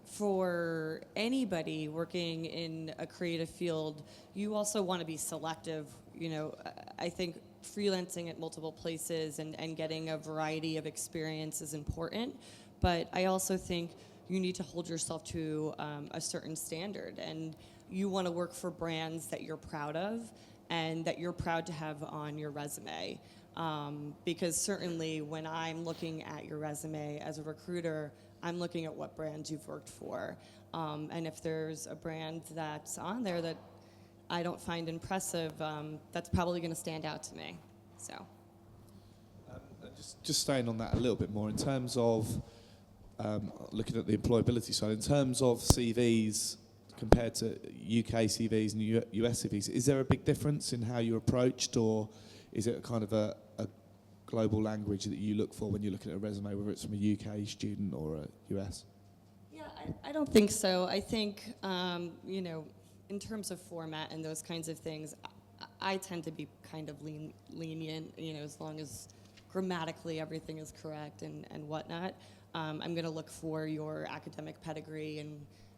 for anybody working in a creative field, you also want to be selective. You know, I think freelancing at multiple places and getting a variety of experience is important, but I also think you need to hold yourself to a certain standard, and you want to work for brands that you're proud of and that you're proud to have on your resume. Because certainly when I'm looking at your resume as a recruiter, I'm looking at what brands you've worked for. And if there's a brand that's on there that I don't find impressive, that's probably going to stand out to me. So, just staying on that a little bit more in terms of looking at the employability side, in terms of CVs compared to UK CVs and US CVs, is there a big difference in how you're approached, or is it kind of a global language that you look for when you're looking at a resume, whether it's from a UK student or a US? yeah, I don't think so. I think, you know, in terms of format and those kinds of things, I tend to be kind of lenient, you know, as long as grammatically everything is correct and whatnot. I'm going to look for your academic pedigree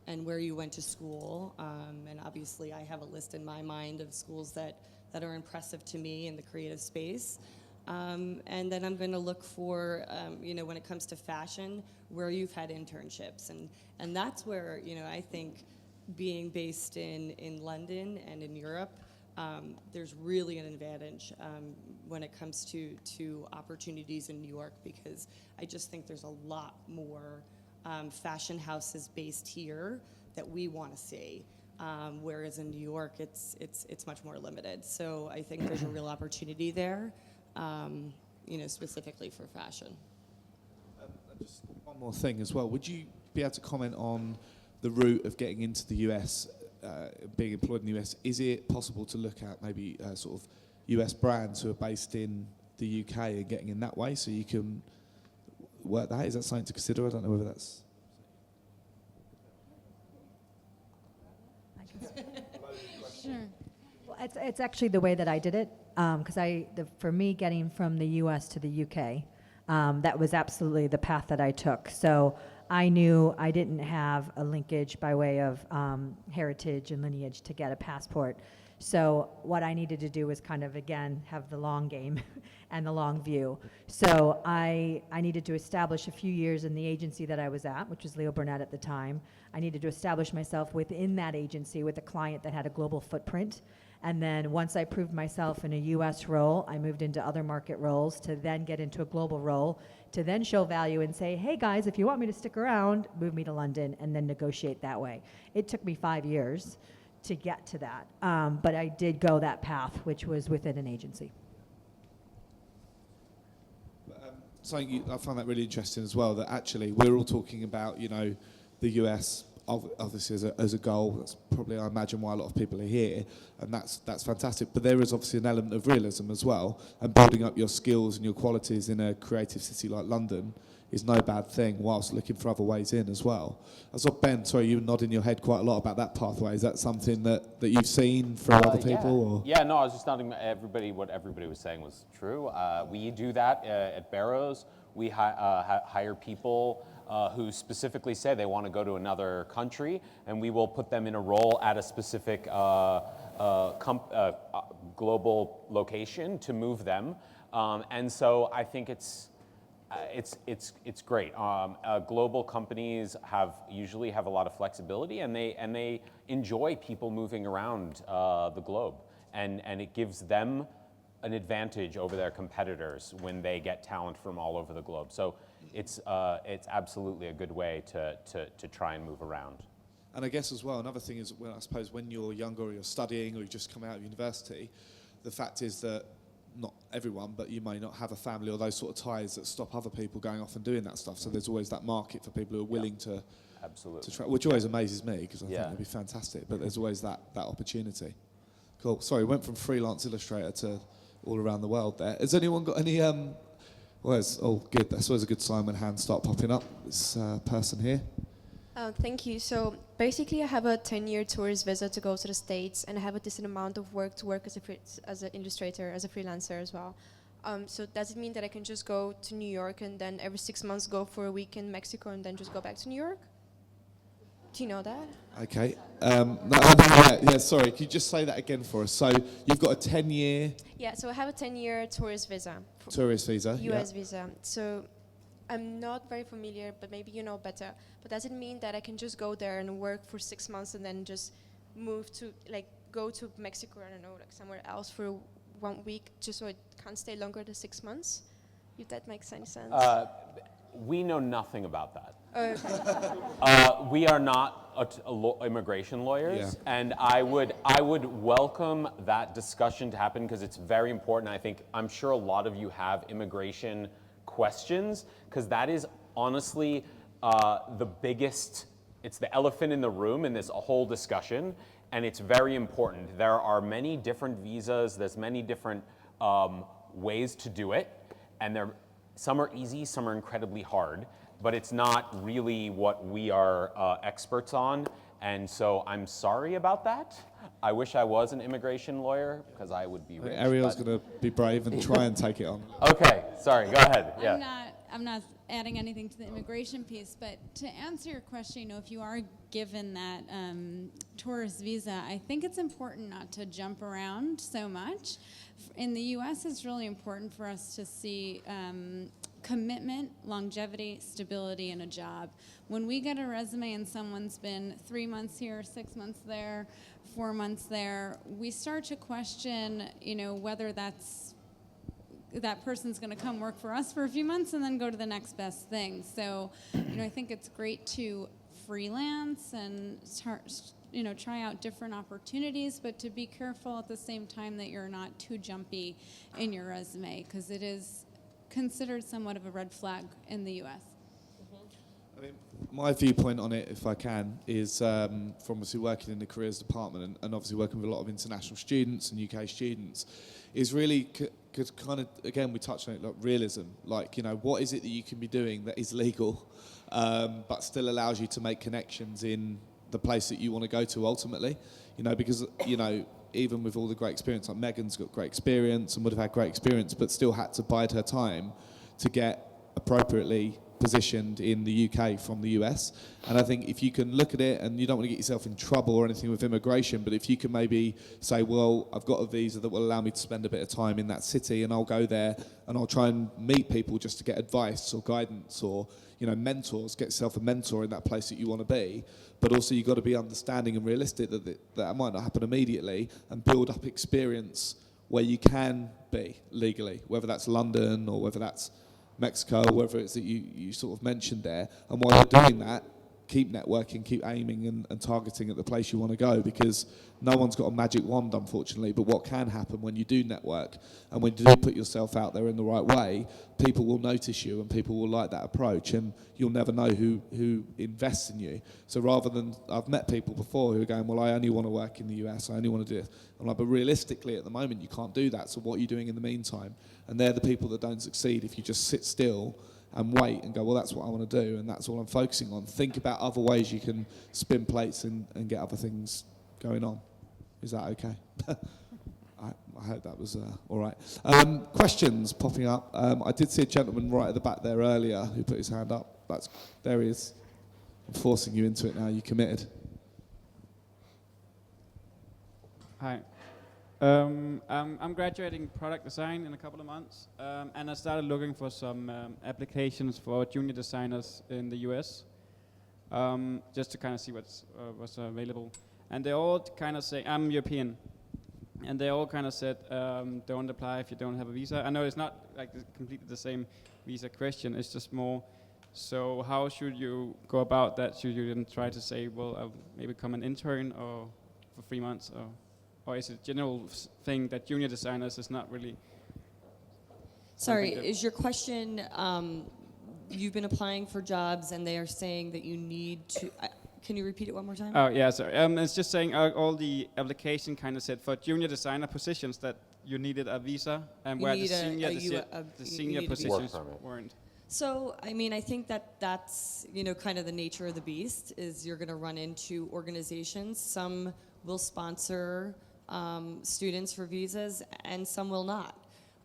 and where you went to school. And obviously I have a list in my mind of schools that are impressive to me in the creative space. And then I'm going to look for, you know, when it comes to fashion, where you've had internships. And that's where, you know, I think being based in London and in Europe, there's really an advantage when it comes to opportunities in New York, because I just think there's a lot more fashion houses based here that we want to see, whereas in New York it's much more limited. So I think there's a real opportunity there, you know, specifically for fashion. Just one more thing as well. Would you be able to comment on the route of getting into the US, being employed in the US? Is it possible to look at maybe sort of US brands who are based in the UK and getting in that way, so you can work that? Is that something to consider? I don't know whether that's... Sure. Well, it's actually the way that I did it, because for me, getting from the US to the UK, that was absolutely the path that I took. So I knew I didn't have a linkage by way of heritage and lineage to get a passport. So what I needed to do was kind of, again, have the long game and the long view. So I needed to establish a few years in the agency that I was at, which was Leo Burnett at the time. I needed to establish myself within that agency with a client that had a global footprint. And then once I proved myself in a US role, I moved into other market roles to then get into a global role, to then show value and say, hey guys, if you want me to stick around, move me to London, and then negotiate that way. It took me 5 years to get to that. But I did go that path, which was within an agency. I find that really interesting as well, that actually we're all talking about, you know, the US obviously as a goal. That's probably, I imagine, why a lot of people are here, and that's fantastic. But there is obviously an element of realism as well, and building up your skills and your qualities in a creative city like London is no bad thing, whilst looking for other ways in as well. I saw Ben, sorry, you were nodding your head quite a lot about that pathway. Is that something that you've seen from other people? Or? Yeah, no, I was just nodding. What everybody was saying was true. We do that at Barrows. We hire people who specifically say they want to go to another country, and we will put them in a role at a specific global location to move them. And so I think it's great. Global companies usually have a lot of flexibility, and they enjoy people moving around the globe, and it gives them an advantage over their competitors when they get talent from all over the globe. So it's absolutely a good way to try and move around. And I guess as well, another thing is, I suppose when you're younger or you're studying or you just come out of university, the fact is that not everyone, but you may not have a family or those sort of ties that stop other people going off and doing that stuff. So there's always that market for people who are willing to try, which always amazes me, because I think that'd be fantastic. But there's always that opportunity. Cool. Sorry, went from freelance illustrator to all around the world there. Has anyone got any... good. That's always a good sign when hands start popping up. This person here. Thank you. So basically I have a 10-year tourist visa to go to the States, and I have a decent amount of work to work as an illustrator, as a freelancer as well. So does it mean that I can just go to New York and then every 6 months go for a week in Mexico and then just go back to New York? Do you know that? Okay. Yeah, sorry. Could you just say that again for us? So you've got a 10-year Yeah, so I have a 10-year tourist visa. tourist visa. US visa. So I'm not very familiar, but maybe you know better. But does it mean that I can just go there and work for 6 months and then just move to, like, go to Mexico, I don't know, like somewhere else for 1 week, just so I can't stay longer than 6 months? If that makes any sense. We know nothing about that. Okay. We are not immigration lawyers, Yeah. and I would welcome that discussion to happen because it's very important. I'm sure a lot of you have immigration questions because that is honestly the biggest. It's the elephant in the room in this whole discussion, and it's very important. There are many different visas. There's many different ways to do it, and some are easy, some are incredibly hard. But it's not really what we are experts on, and so I'm sorry about that. I wish I was an immigration lawyer because I would be rich. Arielle's going to be brave and try and take it on. Okay, sorry, go ahead. Yeah. I'm not adding anything to the immigration piece, but to answer your question, if you are given that tourist visa, I think it's important not to jump around so much. In the U.S., it's really important for us to see commitment, longevity, stability, and a job. When we get a resume and someone's been 3 months here, 6 months there, 4 months there, we start to question, whether that person's going to come work for us for a few months and then go to the next best thing. So, I think it's great to freelance and try out different opportunities, but to be careful at the same time that you're not too jumpy in your resume, because it is considered somewhat of a red flag in the U.S. I mean, my viewpoint on it, if I can, is from obviously working in the careers department and obviously working with a lot of international students and UK students, is really kind of, again, we touched on it, like realism. Like, what is it that you can be doing that is legal, but still allows you to make connections in the place that you want to go to ultimately? Because, even with all the great experience, like Meghan's got great experience and would have had great experience, but still had to bide her time to get appropriately positioned in the UK from the US. And I think if you can look at it, and you don't want to get yourself in trouble or anything with immigration, but if you can maybe say, well, I've got a visa that will allow me to spend a bit of time in that city, and I'll go there and I'll try and meet people just to get advice or guidance or, mentors, get yourself a mentor in that place that you want to be. But also you've got to be understanding and realistic that might not happen immediately, and build up experience where you can be legally, whether that's London or whether that's Mexico, or whether it's that you sort of mentioned there. And while you're doing that, keep networking, keep aiming and targeting at the place you want to go, because no one's got a magic wand, unfortunately. But what can happen when you do network and when you do put yourself out there in the right way, people will notice you and people will like that approach, and you'll never know who invests in you. So rather than, I've met people before who are going, well, I only want to work in the US, I only want to do this. I'm like, but realistically at the moment you can't do that, so what are you doing in the meantime? And they're the people that don't succeed if you just sit still and wait and go, well, that's what I want to do, and that's all I'm focusing on. Think about other ways you can spin plates and get other things going on. Is that okay? I hope that was all right. Questions popping up. I did see a gentleman right at the back there earlier who put his hand up. There he is. I'm forcing you into it now. You committed. Hi. I'm graduating product design in a couple of months, and I started looking for some applications for junior designers in the US, just to kind of see what's available. And they all kind of say, I'm European, and they all kind of said, don't apply if you don't have a visa. I know it's not like completely the same visa question, it's just more, so how should you go about that? Should you then try to say, well, I'll maybe become an intern or for 3 months, or is it a general thing that junior designers is not really? Sorry, is your question, you've been applying for jobs and they are saying that you need to, can you repeat it one more time? Oh, yeah, sorry. It's just saying all the application kind of said for junior designer positions that you needed a visa, and where the senior positions weren't. So, I mean, I think that's, kind of the nature of the beast, is you're going to run into organizations. Some will sponsor students for visas, and some will not.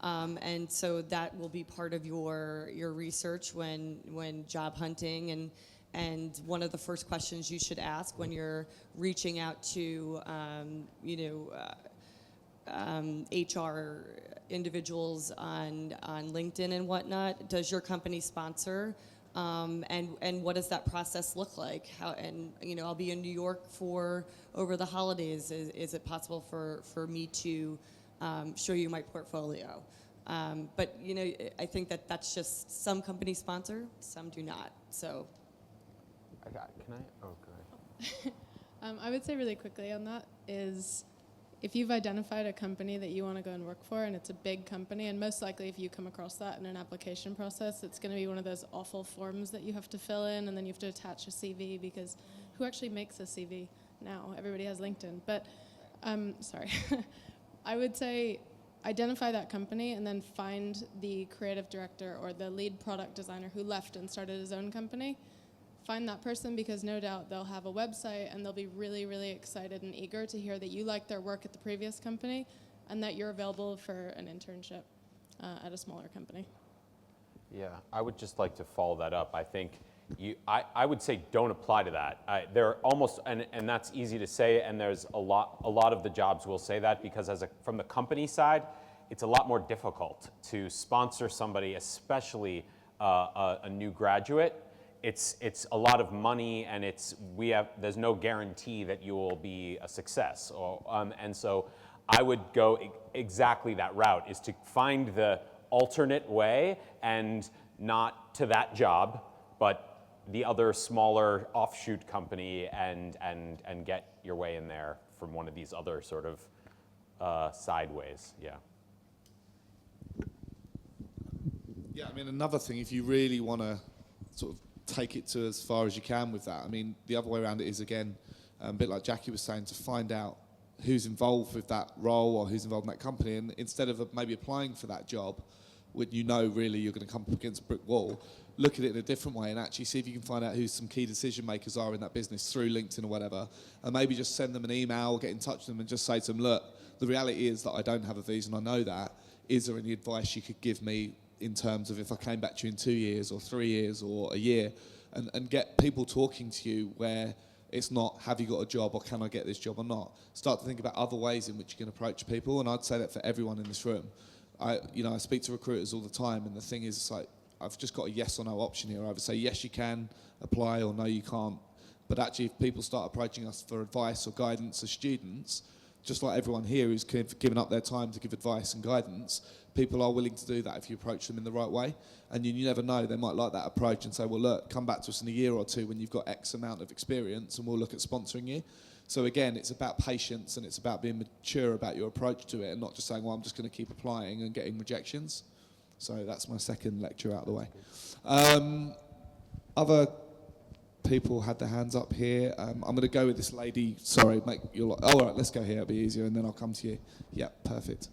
And so that will be part of your research when job hunting, and one of the first questions you should ask when you're reaching out to, HR individuals on LinkedIn and whatnot, does your company sponsor? And what does that process look like? I'll be in New York for over the holidays. Is it possible for me to show you my portfolio? But I think that's just some companies sponsor, some do not. So. Can I? Oh, go ahead. I would say really quickly on that is, if you've identified a company that you want to go and work for, and it's a big company, and most likely if you come across that in an application process, it's going to be one of those awful forms that you have to fill in, and then you have to attach a CV, because who actually makes a CV now? Everybody has LinkedIn. But, sorry. I would say identify that company and then find the creative director or the lead product designer who left and started his own company. Find that person, because no doubt they'll have a website and they'll be really, really excited and eager to hear that you liked their work at the previous company and that you're available for an internship at a smaller company. Yeah, I would just like to follow that up. I think I would say don't apply to that. They're almost, and that's easy to say, and there's a lot of the jobs will say that, because from the company side, it's a lot more difficult to sponsor somebody, especially a new graduate. It's a lot of money, and there's no guarantee that you will be a success. And so I would go exactly that route, is to find the alternate way, and not to that job, but the other smaller offshoot company, and get your way in there from one of these other sort of sideways. Yeah. Yeah, I mean, another thing, if you really want to sort of take it to as far as you can with that. I mean, the other way around it is, again, a bit like Jacquie was saying, to find out who's involved with that role or who's involved in that company, and instead of maybe applying for that job when really you're going to come up against a brick wall, look at it in a different way and actually see if you can find out who some key decision makers are in that business through LinkedIn or whatever, and maybe just send them an email, get in touch with them and just say to them, look, the reality is that I don't have a visa and I know that. Is there any advice you could give me in terms of if I came back to you in 2 years or 3 years or a year, and get people talking to you where it's not, have you got a job or can I get this job or not? Start to think about other ways in which you can approach people, and I'd say that for everyone in this room. I speak to recruiters all the time, and the thing is, it's like, I've just got a yes or no option here. I would say yes, you can apply, or no, you can't. But actually, if people start approaching us for advice or guidance as students, just like everyone here who's given up their time to give advice and guidance, people are willing to do that if you approach them in the right way. And you never know, they might like that approach and say, well, look, come back to us in a year or two when you've got X amount of experience and we'll look at sponsoring you. So again, it's about patience, and it's about being mature about your approach to it, and not just saying, well, I'm just going to keep applying and getting rejections. So that's my second lecture out of the way. Other people had their hands up here. I'm going to go with this lady. Sorry, all right, let's go here. It'll be easier, and then I'll come to you. Yeah, perfect.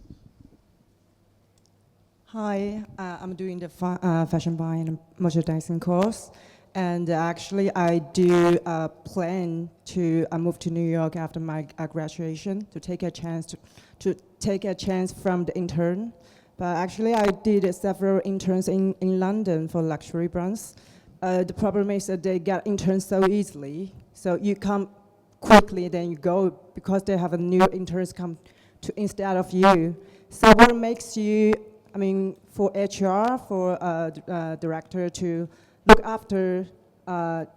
Hi, I'm doing the fashion buying and merchandising course, and actually I do plan to move to New York after my graduation to take a chance from the intern. But actually I did several interns in London for luxury brands. The problem is that they get interns so easily, so you come quickly, then you go, because they have a new interns come to instead of you. So what makes you, for HR, for director to look after,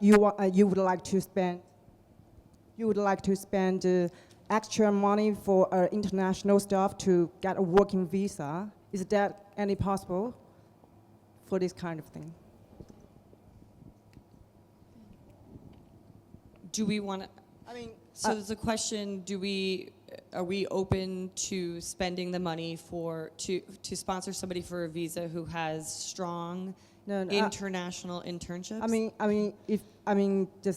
you would like to spend extra money for international staff to get a working visa. Is that any possible for this kind of thing? Do we want to? So there's a question: are we open to spending the money to sponsor somebody for a visa who has strong international internships?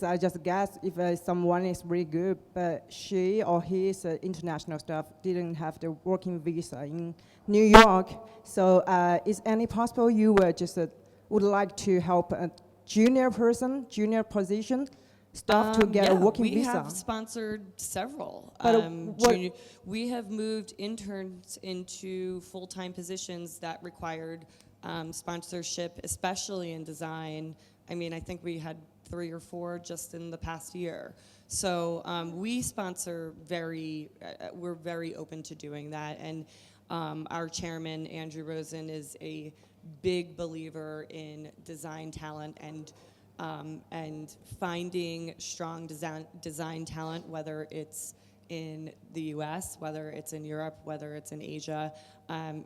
I just guess if someone is really good, but she or his international staff didn't have the working visa in New York. So is any possible you would like to help a junior position staff to get a working visa? We have sponsored several. We have moved interns into full-time positions that required sponsorship, especially in design. I think we had 3 or 4 just in the past year. So we sponsor we're very open to doing that. And our chairman, Andrew Rosen, is a big believer in design talent and finding strong design talent, whether it's in the U.S., whether it's in Europe, whether it's in Asia.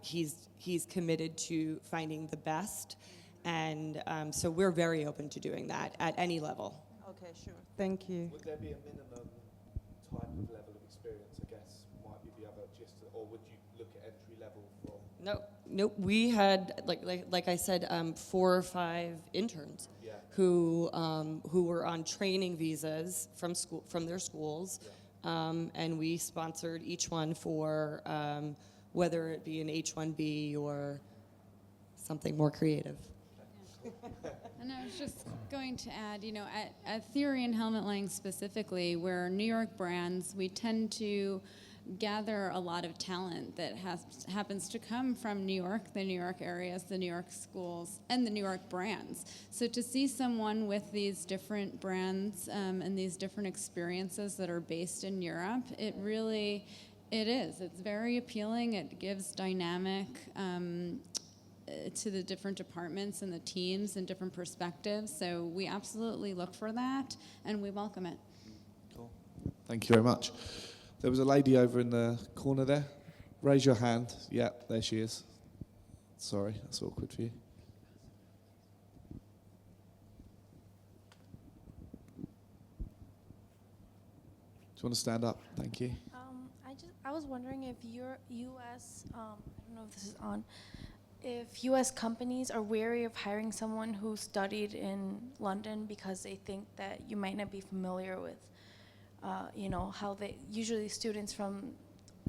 He's committed to finding the best, and so we're very open to doing that at any level. Okay, sure. Thank you. Would there be a minimum type of level of experience, I guess, might be the other gist, or would you look at entry level from? Nope. We had, like I said, 4 or 5 interns who were on training visas from their schools, and we sponsored each one for whether it be an H-1B or something more creative. And I was just going to add, at Theory and Helmut Lang specifically, we're New York brands, we tend to gather a lot of talent that happens to come from New York, the New York areas, the New York schools, and the New York brands. So to see someone with these different brands and these different experiences that are based in Europe, it is. It's very appealing. It gives dynamic to the different departments and the teams and different perspectives. So we absolutely look for that, and we welcome it. Cool. Thank you very much. There was a lady over in the corner there. Raise your hand. Yeah, there she is. Sorry, that's awkward for you. Do you want to stand up? Thank you. I was wondering if your U.S. I don't know if this is on. If U.S. companies are wary of hiring someone who studied in London because they think that you might not be familiar with, how usually students from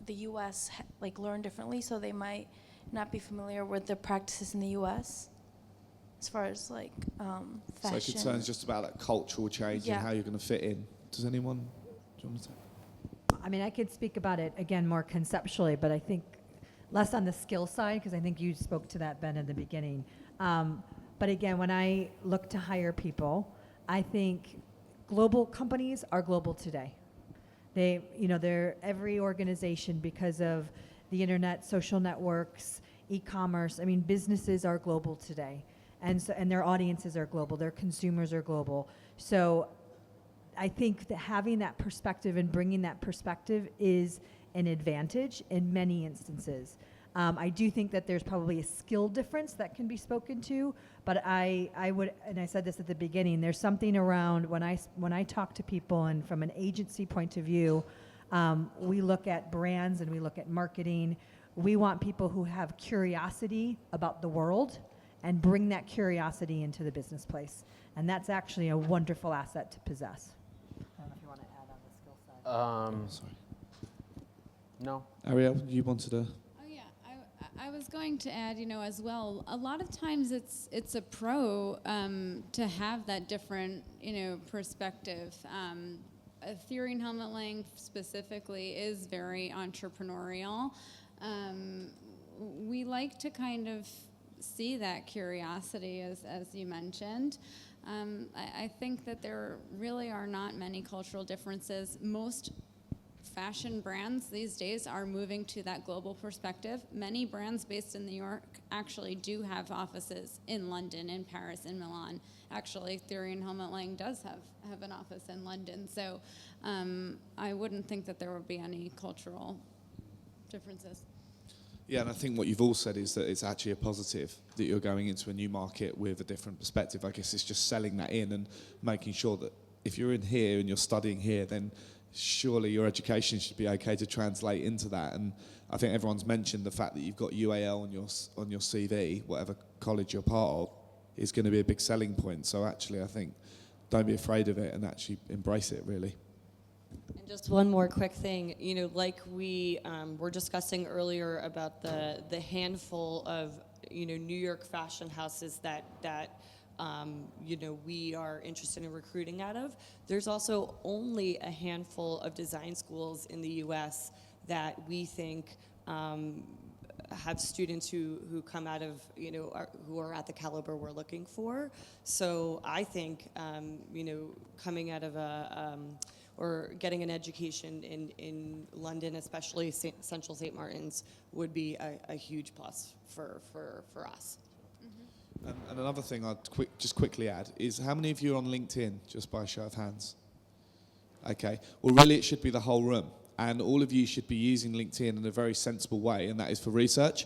the U.S. learn differently, so they might not be familiar with the practices in the U.S. as far as fashion. So concerns just about that cultural change and how you're going to fit in. Do you want to say? I mean, I could speak about it, again, more conceptually, but I think less on the skill side, because I think you spoke to that, Ben, in the beginning. But again, when I look to hire people, I think global companies are global today. They're every organization, because of the internet, social networks, e-commerce. I mean, businesses are global today, and their audiences are global. Their consumers are global. So I think that having that perspective and bringing that perspective is an advantage in many instances. I do think that there's probably a skill difference that can be spoken to, but I would, and I said this at the beginning, there's something around when I talk to people, and from an agency point of view, we look at brands and we look at marketing. We want people who have curiosity about the world and bring that curiosity into the business place. And that's actually a wonderful asset to possess. I don't know if you want to add on the skill side. Sorry. No. Arielle, you wanted to... Oh yeah, I was going to add, as well, a lot of times it's a pro to have that different, perspective. Theory and Helmut Lang specifically is very entrepreneurial. We like to kind of see that curiosity, as you mentioned. I think that there really are not many cultural differences. Most fashion brands these days are moving to that global perspective. Many brands based in New York actually do have offices in London, in Paris, in Milan. Actually, Theory and Helmut Lang does have an office in London. So I wouldn't think that there would be any cultural differences. Yeah, and I think what you've all said is that it's actually a positive that you're going into a new market with a different perspective. I guess it's just selling that in and making sure that if you're in here and you're studying here, then surely your education should be okay to translate into that. And I think everyone's mentioned the fact that you've got UAL on your CV, whatever college you're part of, is going to be a big selling point. So actually, I think don't be afraid of it and actually embrace it, really. And just one more quick thing, like we were discussing earlier about the handful of New York fashion houses that we are interested in recruiting out of. There's also only a handful of design schools in the U.S. that we think have students who come out of, who are at the caliber we're looking for. So I think, coming out of or getting an education in London, especially Central St. Martin's, would be a huge plus for us. And another thing I'd just quickly add is, how many of you are on LinkedIn, just by a show of hands? Okay, well really it should be the whole room. And all of you should be using LinkedIn in a very sensible way, and that is for research.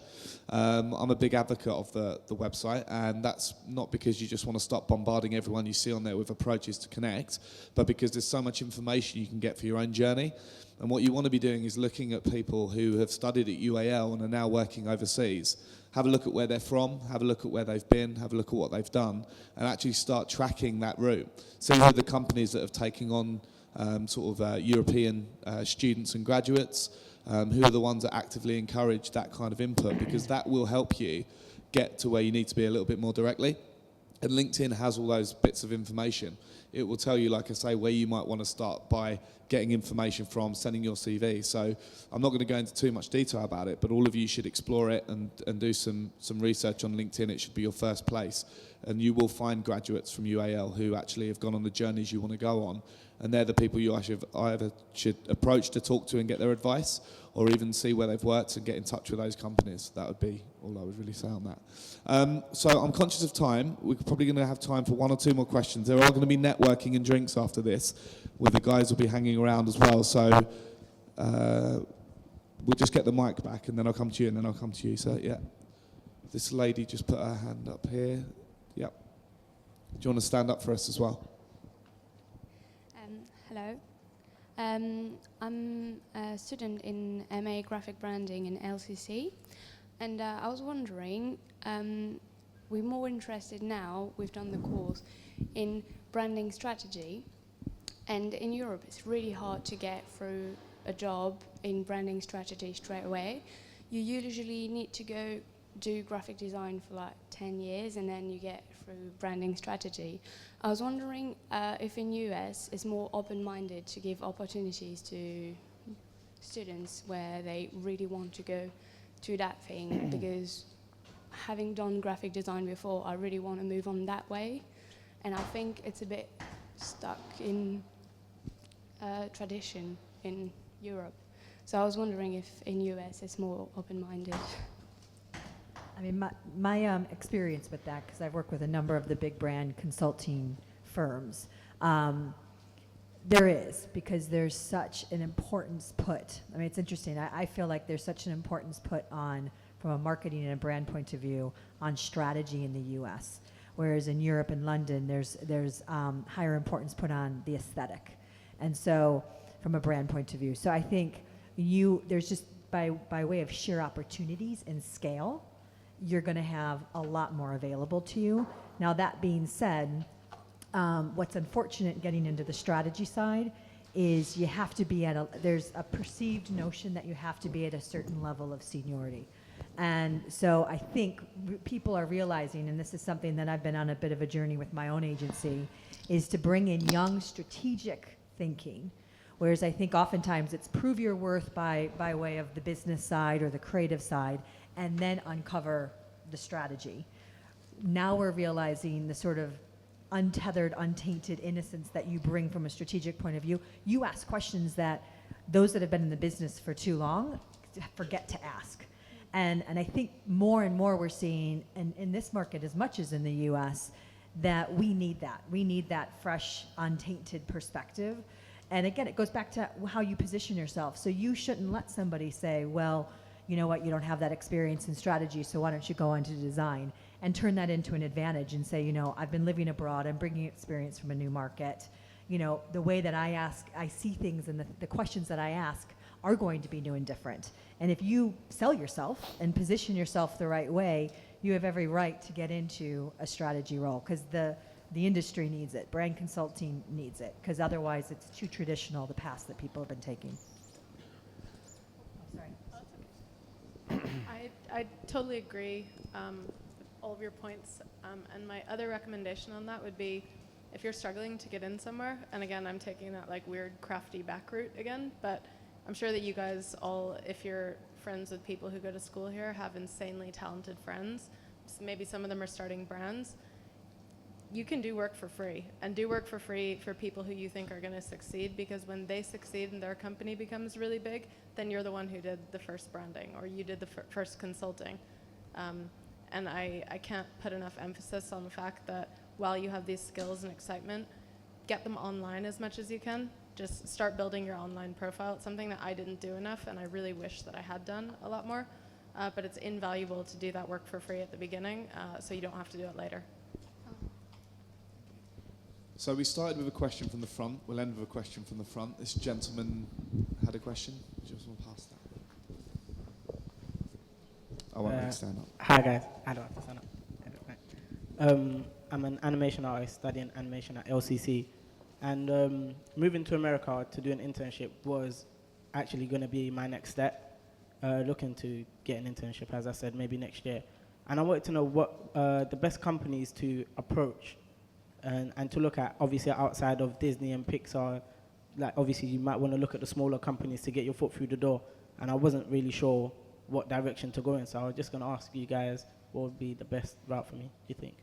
I'm a big advocate of the website, and that's not because you just want to stop bombarding everyone you see on there with approaches to connect, but because there's so much information you can get for your own journey. And what you want to be doing is looking at people who have studied at UAL and are now working overseas. Have a look at where they're from, have a look at where they've been, have a look at what they've done, and actually start tracking that route. See who are the companies that have taken on European students and graduates, who are the ones that actively encourage that kind of input, because that will help you get to where you need to be a little bit more directly. And LinkedIn has all those bits of information. It will tell you, like I say, where you might want to start by getting information from, sending your CV. So I'm not going to go into too much detail about it, but all of you should explore it and do some research on LinkedIn. It should be your first place. And you will find graduates from UAL who actually have gone on the journeys you want to go on. And they're the people you either should approach to talk to and get their advice, or even see where they've worked and get in touch with those companies. That would be all I would really say on that. So I'm conscious of time. We're probably going to have time for one or two more questions. There are going to be networking and drinks after this, where the guys will be hanging around as well. So we'll just get the mic back, and then I'll come to you, and then I'll come to you. So, yeah. This lady just put her hand up here. Yep. Do you want to stand up for us as well? Hello. I'm a student in MA Graphic Branding in LCC, and I was wondering, we're more interested now, we've done the course, in branding strategy, and in Europe it's really hard to get through a job in branding strategy straight away. You usually need to go do graphic design for like 10 years and then you get through branding strategy. I was wondering if in US it's more open-minded to give opportunities to students where they really want to go to that thing, because having done graphic design before, I really want to move on that way, and I think it's a bit stuck in tradition in Europe. So I was wondering if in US it's more open-minded. I mean, my experience with that, because I've worked with a number of the big brand consulting firms, there is, because there's such an importance put. I mean, it's interesting. I feel like there's such an importance put on, from a marketing and a brand point of view, on strategy in the U.S., whereas in Europe and London, there's higher importance put on the aesthetic, and so from a brand point of view. So I think there's just by way of sheer opportunities and scale, you're going to have a lot more available to you. Now, that being said, what's unfortunate getting into the strategy side is you have to be there's a perceived notion that you have to be at a certain level of seniority. And so I think people are realizing, and this is something that I've been on a bit of a journey with my own agency, is to bring in young strategic thinking. Whereas I think oftentimes it's prove your worth by way of the business side or the creative side, and then uncover the strategy. Now we're realizing the sort of untethered, untainted innocence that you bring from a strategic point of view. You ask questions that those that have been in the business for too long forget to ask. And I think more and more we're seeing, and in this market as much as in the US, that we need that. We need that fresh, untainted perspective. And again, it goes back to how you position yourself. So you shouldn't let somebody say, well, you know what, you don't have that experience in strategy, so why don't you go on to design, and turn that into an advantage and say, you know, I've been living abroad, I'm bringing experience from a new market. You know, the way that I see things, and the questions that I ask are going to be new and different. And if you sell yourself and position yourself the right way, you have every right to get into a strategy role, because the industry needs it, brand consulting needs it, because otherwise it's too traditional, the path that people have been taking. I totally agree with all of your points, and my other recommendation on that would be, if you're struggling to get in somewhere, and again, I'm taking that like weird crafty back route again, but I'm sure that you guys all, if you're friends with people who go to school here, have insanely talented friends. So maybe some of them are starting brands. You can do work for free, and do work for free for people who you think are going to succeed, because when they succeed and their company becomes really big, then you're the one who did the first branding, or you did the first consulting. And I can't put enough emphasis on the fact that while you have these skills and excitement, get them online as much as you can. Just start building your online profile. It's something that I didn't do enough, and I really wish that I had done a lot more. But it's invaluable to do that work for free at the beginning, so you don't have to do it later. So we started with a question from the front. We'll end with a question from the front. This gentleman had a question. Do you just want to pass that? I won't make stand up. Hi guys. I don't have to stand up. I'm an animation artist studying animation at LCC. And moving to America to do an internship was actually going to be my next step. Looking to get an internship, as I said, maybe next year. And I wanted to know what the best companies to approach and to look at, obviously outside of Disney and Pixar. Like obviously you might want to look at the smaller companies to get your foot through the door. And I wasn't really sure what direction to go in, so I was just going to ask you guys what would be the best route for me, do you think?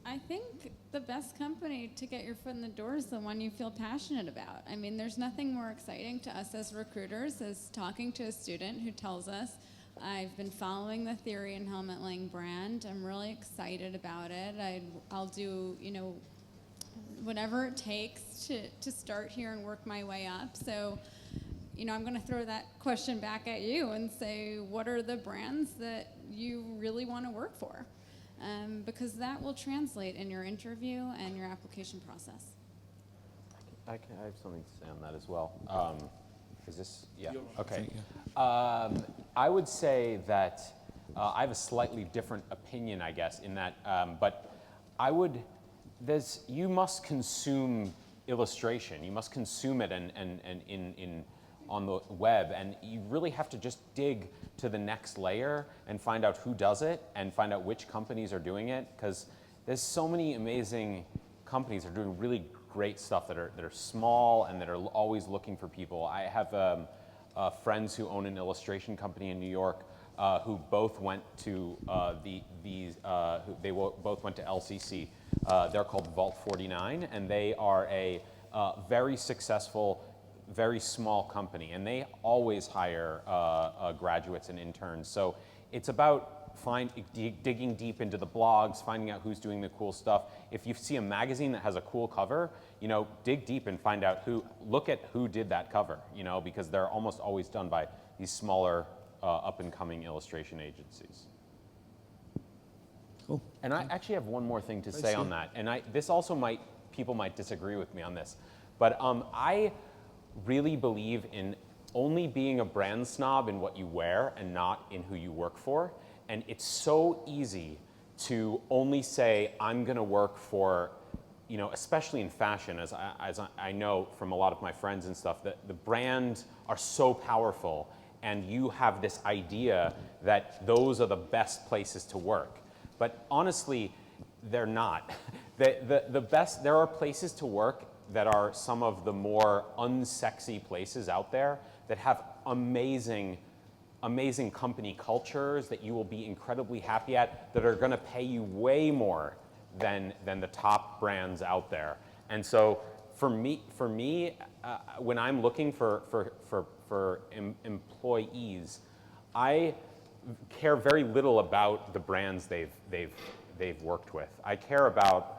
I think the best company to get your foot in the door is the one you feel passionate about. I mean, there's nothing more exciting to us as recruiters as talking to a student who tells us, I've been following the Theory and Helmut Lang brand. I'm really excited about it. I'll do, whatever it takes to start here and work my way up. So, I'm going to throw that question back at you and say, what are the brands that you really want to work for? Because that will translate in your interview and your application process. I have something to say on that as well. Is this? Yeah. Okay. I would say that I have a slightly different opinion, I guess, in that. But you must consume illustration. You must consume it on the web, and you really have to just dig to the next layer and find out who does it and find out which companies are doing it, because there's so many amazing companies that are doing really great stuff that are small and that are always looking for people. I have friends who own an illustration company in New York who both went to both went to LCC. They're called Vault 49, and they are a very successful, very small company, and they always hire graduates and interns. So it's about digging deep into the blogs, finding out who's doing the cool stuff. If you see a magazine that has a cool cover, dig deep and find out look at who did that cover, because they're almost always done by these smaller up-and-coming illustration agencies. Cool. And I actually have one more thing to say on that, and this also people might disagree with me on this, but I really believe in only being a brand snob in what you wear and not in who you work for. And it's so easy to only say, I'm going to work for, especially in fashion, as I know from a lot of my friends and stuff, that the brands are so powerful, and you have this idea that those are the best places to work. But honestly, they're not. The best, there are places to work that are some of the more unsexy places out there that have amazing company cultures that you will be incredibly happy at, that are going to pay you way more than the top brands out there. And so for me, when I'm looking for employees, I care very little about the brands they've worked with. I care about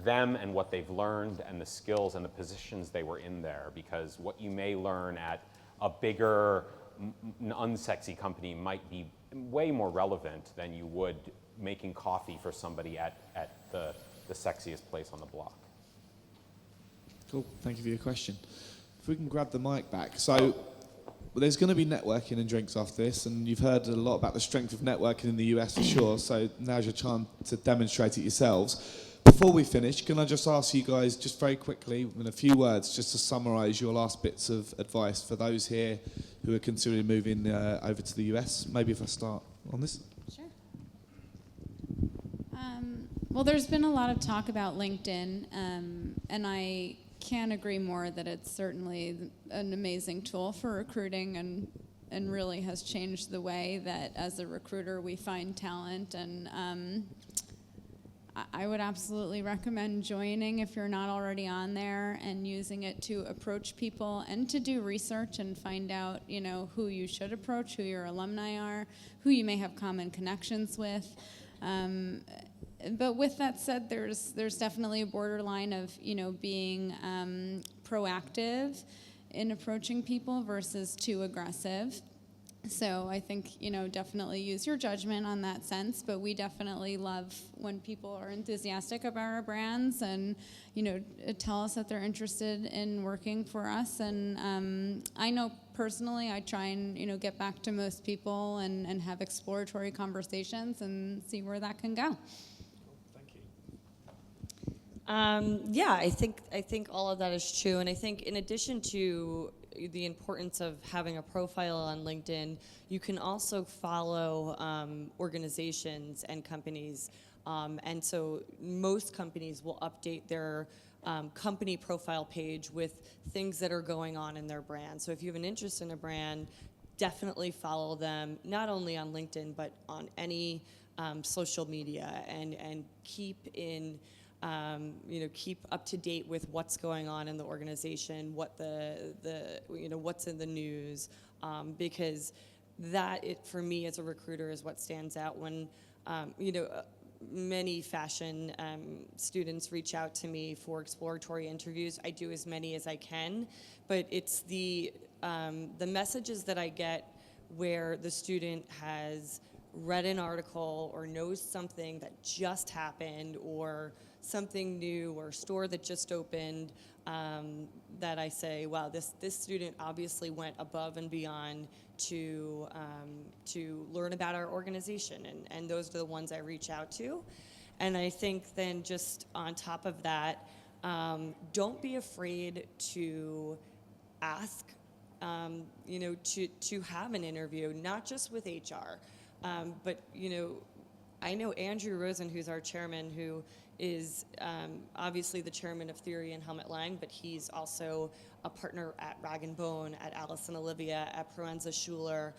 them and what they've learned and the skills and the positions they were in there, because what you may learn at a bigger, unsexy company might be way more relevant than you would making coffee for somebody at the sexiest place on the block. Cool, thank you for your question. If we can grab the mic back. So there's going to be networking and drinks after this, and you've heard a lot about the strength of networking in the US for sure, so now's your chance to demonstrate it yourselves. Before we finish, can I just ask you guys, just very quickly, in a few words, just to summarise your last bits of advice for those here who are considering moving over to the US? Maybe if I start on this. Sure. Well, there's been a lot of talk about LinkedIn, and I can't agree more that it's certainly an amazing tool for recruiting and really has changed the way that as a recruiter we find talent. And I would absolutely recommend joining if you're not already on there and using it to approach people and to do research and find out, you know, who you should approach, who your alumni are, who you may have common connections with. But with that said, there's definitely a borderline of, you know, being proactive in approaching people versus too aggressive. So I think, you know, definitely use your judgment on that sense, but we definitely love when people are enthusiastic about our brands and, you know, tell us that they're interested in working for us. And I know personally I try and, you know, get back to most people and have exploratory conversations and see where that can go. Yeah, I think all of that is true, and I think in addition to the importance of having a profile on LinkedIn, you can also follow organizations and companies, and so most companies will update their company profile page with things that are going on in their brand. So if you have an interest in a brand, definitely follow them, not only on LinkedIn, but on any social media, and keep in keep up to date with what's going on in the organization, what what's in the news, because that, for me as a recruiter, is what stands out when, many fashion students reach out to me for exploratory interviews. I do as many as I can, but it's the messages that I get where the student has read an article or knows something that just happened or something new or a store that just opened, that I say, wow, this student obviously went above and beyond to learn about our organization, and those are the ones I reach out to. And I think then just on top of that, don't be afraid to ask, to have an interview, not just with HR, but I know Andrew Rosen, who's our chairman, who is obviously the chairman of Theory and Helmut Lang, but he's also a partner at Rag & Bone, at Alice & Olivia, at Proenza Schuler.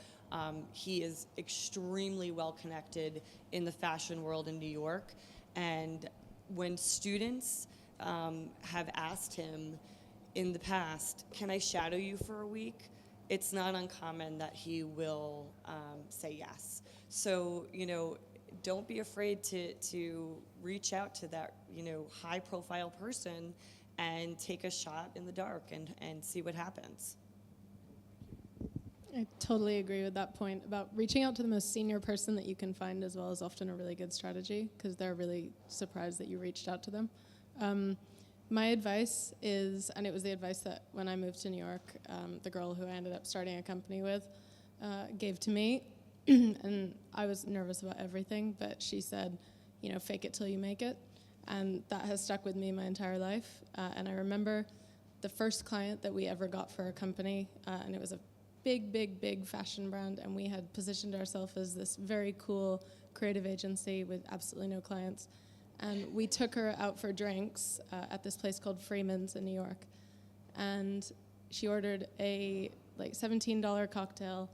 He is extremely well connected in the fashion world in New York. And when students have asked him in the past, can I shadow you for a week? It's not uncommon that he will say yes. So, don't be afraid to reach out to that, high profile person and take a shot in the dark and see what happens. I totally agree with that point about reaching out to the most senior person that you can find as well is often a really good strategy because they're really surprised that you reached out to them. My advice is, and it was the advice that when I moved to New York, the girl who I ended up starting a company with gave to me. And I was nervous about everything, but she said, fake it till you make it. And that has stuck with me my entire life. And I remember the first client that we ever got for our company, and it was a big fashion brand, and we had positioned ourselves as this very cool creative agency with absolutely no clients. And we took her out for drinks at this place called Freeman's in New York. And she ordered a $17 cocktail.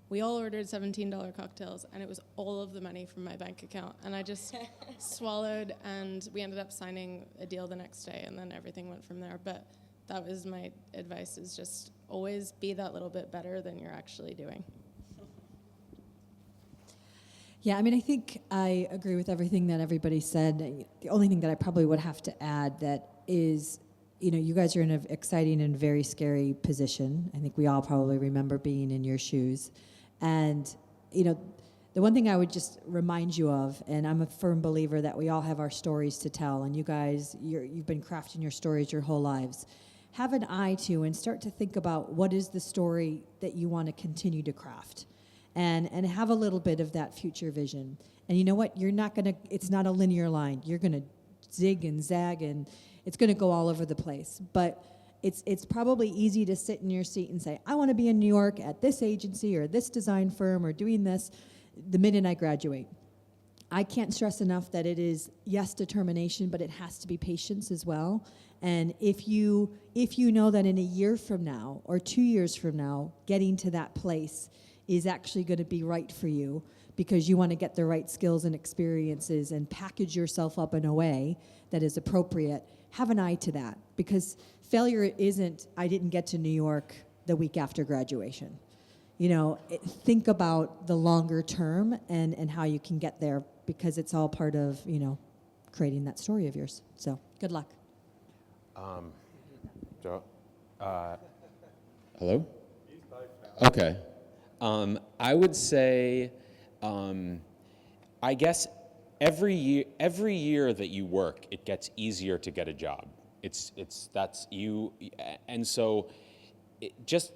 We all ordered $17 cocktails, and it was all of the money from my bank account. And I just swallowed, and we ended up signing a deal the next day, and then everything went from there. But that was my advice, is just always be that little bit better than you're actually doing. Yeah, I mean, I think I agree with everything that everybody said. The only thing that I probably would have to add that is, you guys are in an exciting and very scary position. I think we all probably remember being in your shoes. And, the one thing I would just remind you of, and I'm a firm believer that we all have our stories to tell, and you guys, you've been crafting your stories your whole lives. Have an eye to and start to think about what is the story that you want to continue to craft. And have a little bit of that future vision. And you know what? It's not a linear line. You're going to zig and zag, and it's going to go all over the place. But it's probably easy to sit in your seat and say, I want to be in New York at this agency or this design firm or doing this the minute I graduate. I can't stress enough that it is, yes, determination, but it has to be patience as well. And if you know that in a year from now or 2 years from now, getting to that place is actually going to be right for you because you want to get the right skills and experiences and package yourself up in a way that is appropriate, have an eye to that. Because failure isn't, I didn't get to New York the week after graduation. You know, think about the longer term and how you can get there, because it's all part of, you know, creating that story of yours. So good luck. Hello? Okay. I would say, I guess every year that you work, it gets easier to get a job. That's you, and so just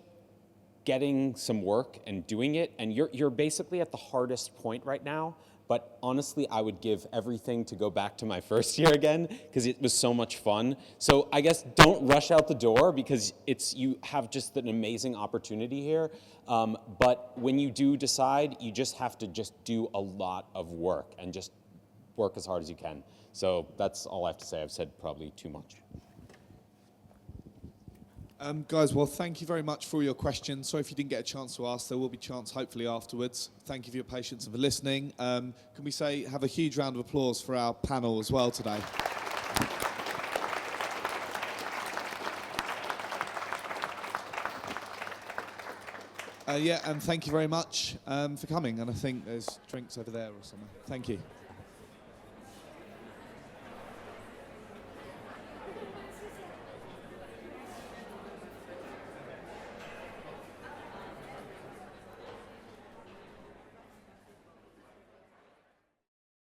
getting some work and doing it, and you're basically at the hardest point right now. But honestly, I would give everything to go back to my first year again because it was so much fun. So I guess don't rush out the door because you have just an amazing opportunity here. But when you do decide, you just have to just do a lot of work and just work as hard as you can. So that's all I have to say. I've said probably too much. Guys, well, thank you very much for all your questions. Sorry if you didn't get a chance to ask. There will be a chance hopefully afterwards. Thank you for your patience and for listening. Can we say have a huge round of applause for our panel as well today? Yeah, and thank you very much for coming. And I think there's drinks over there or something. Thank you.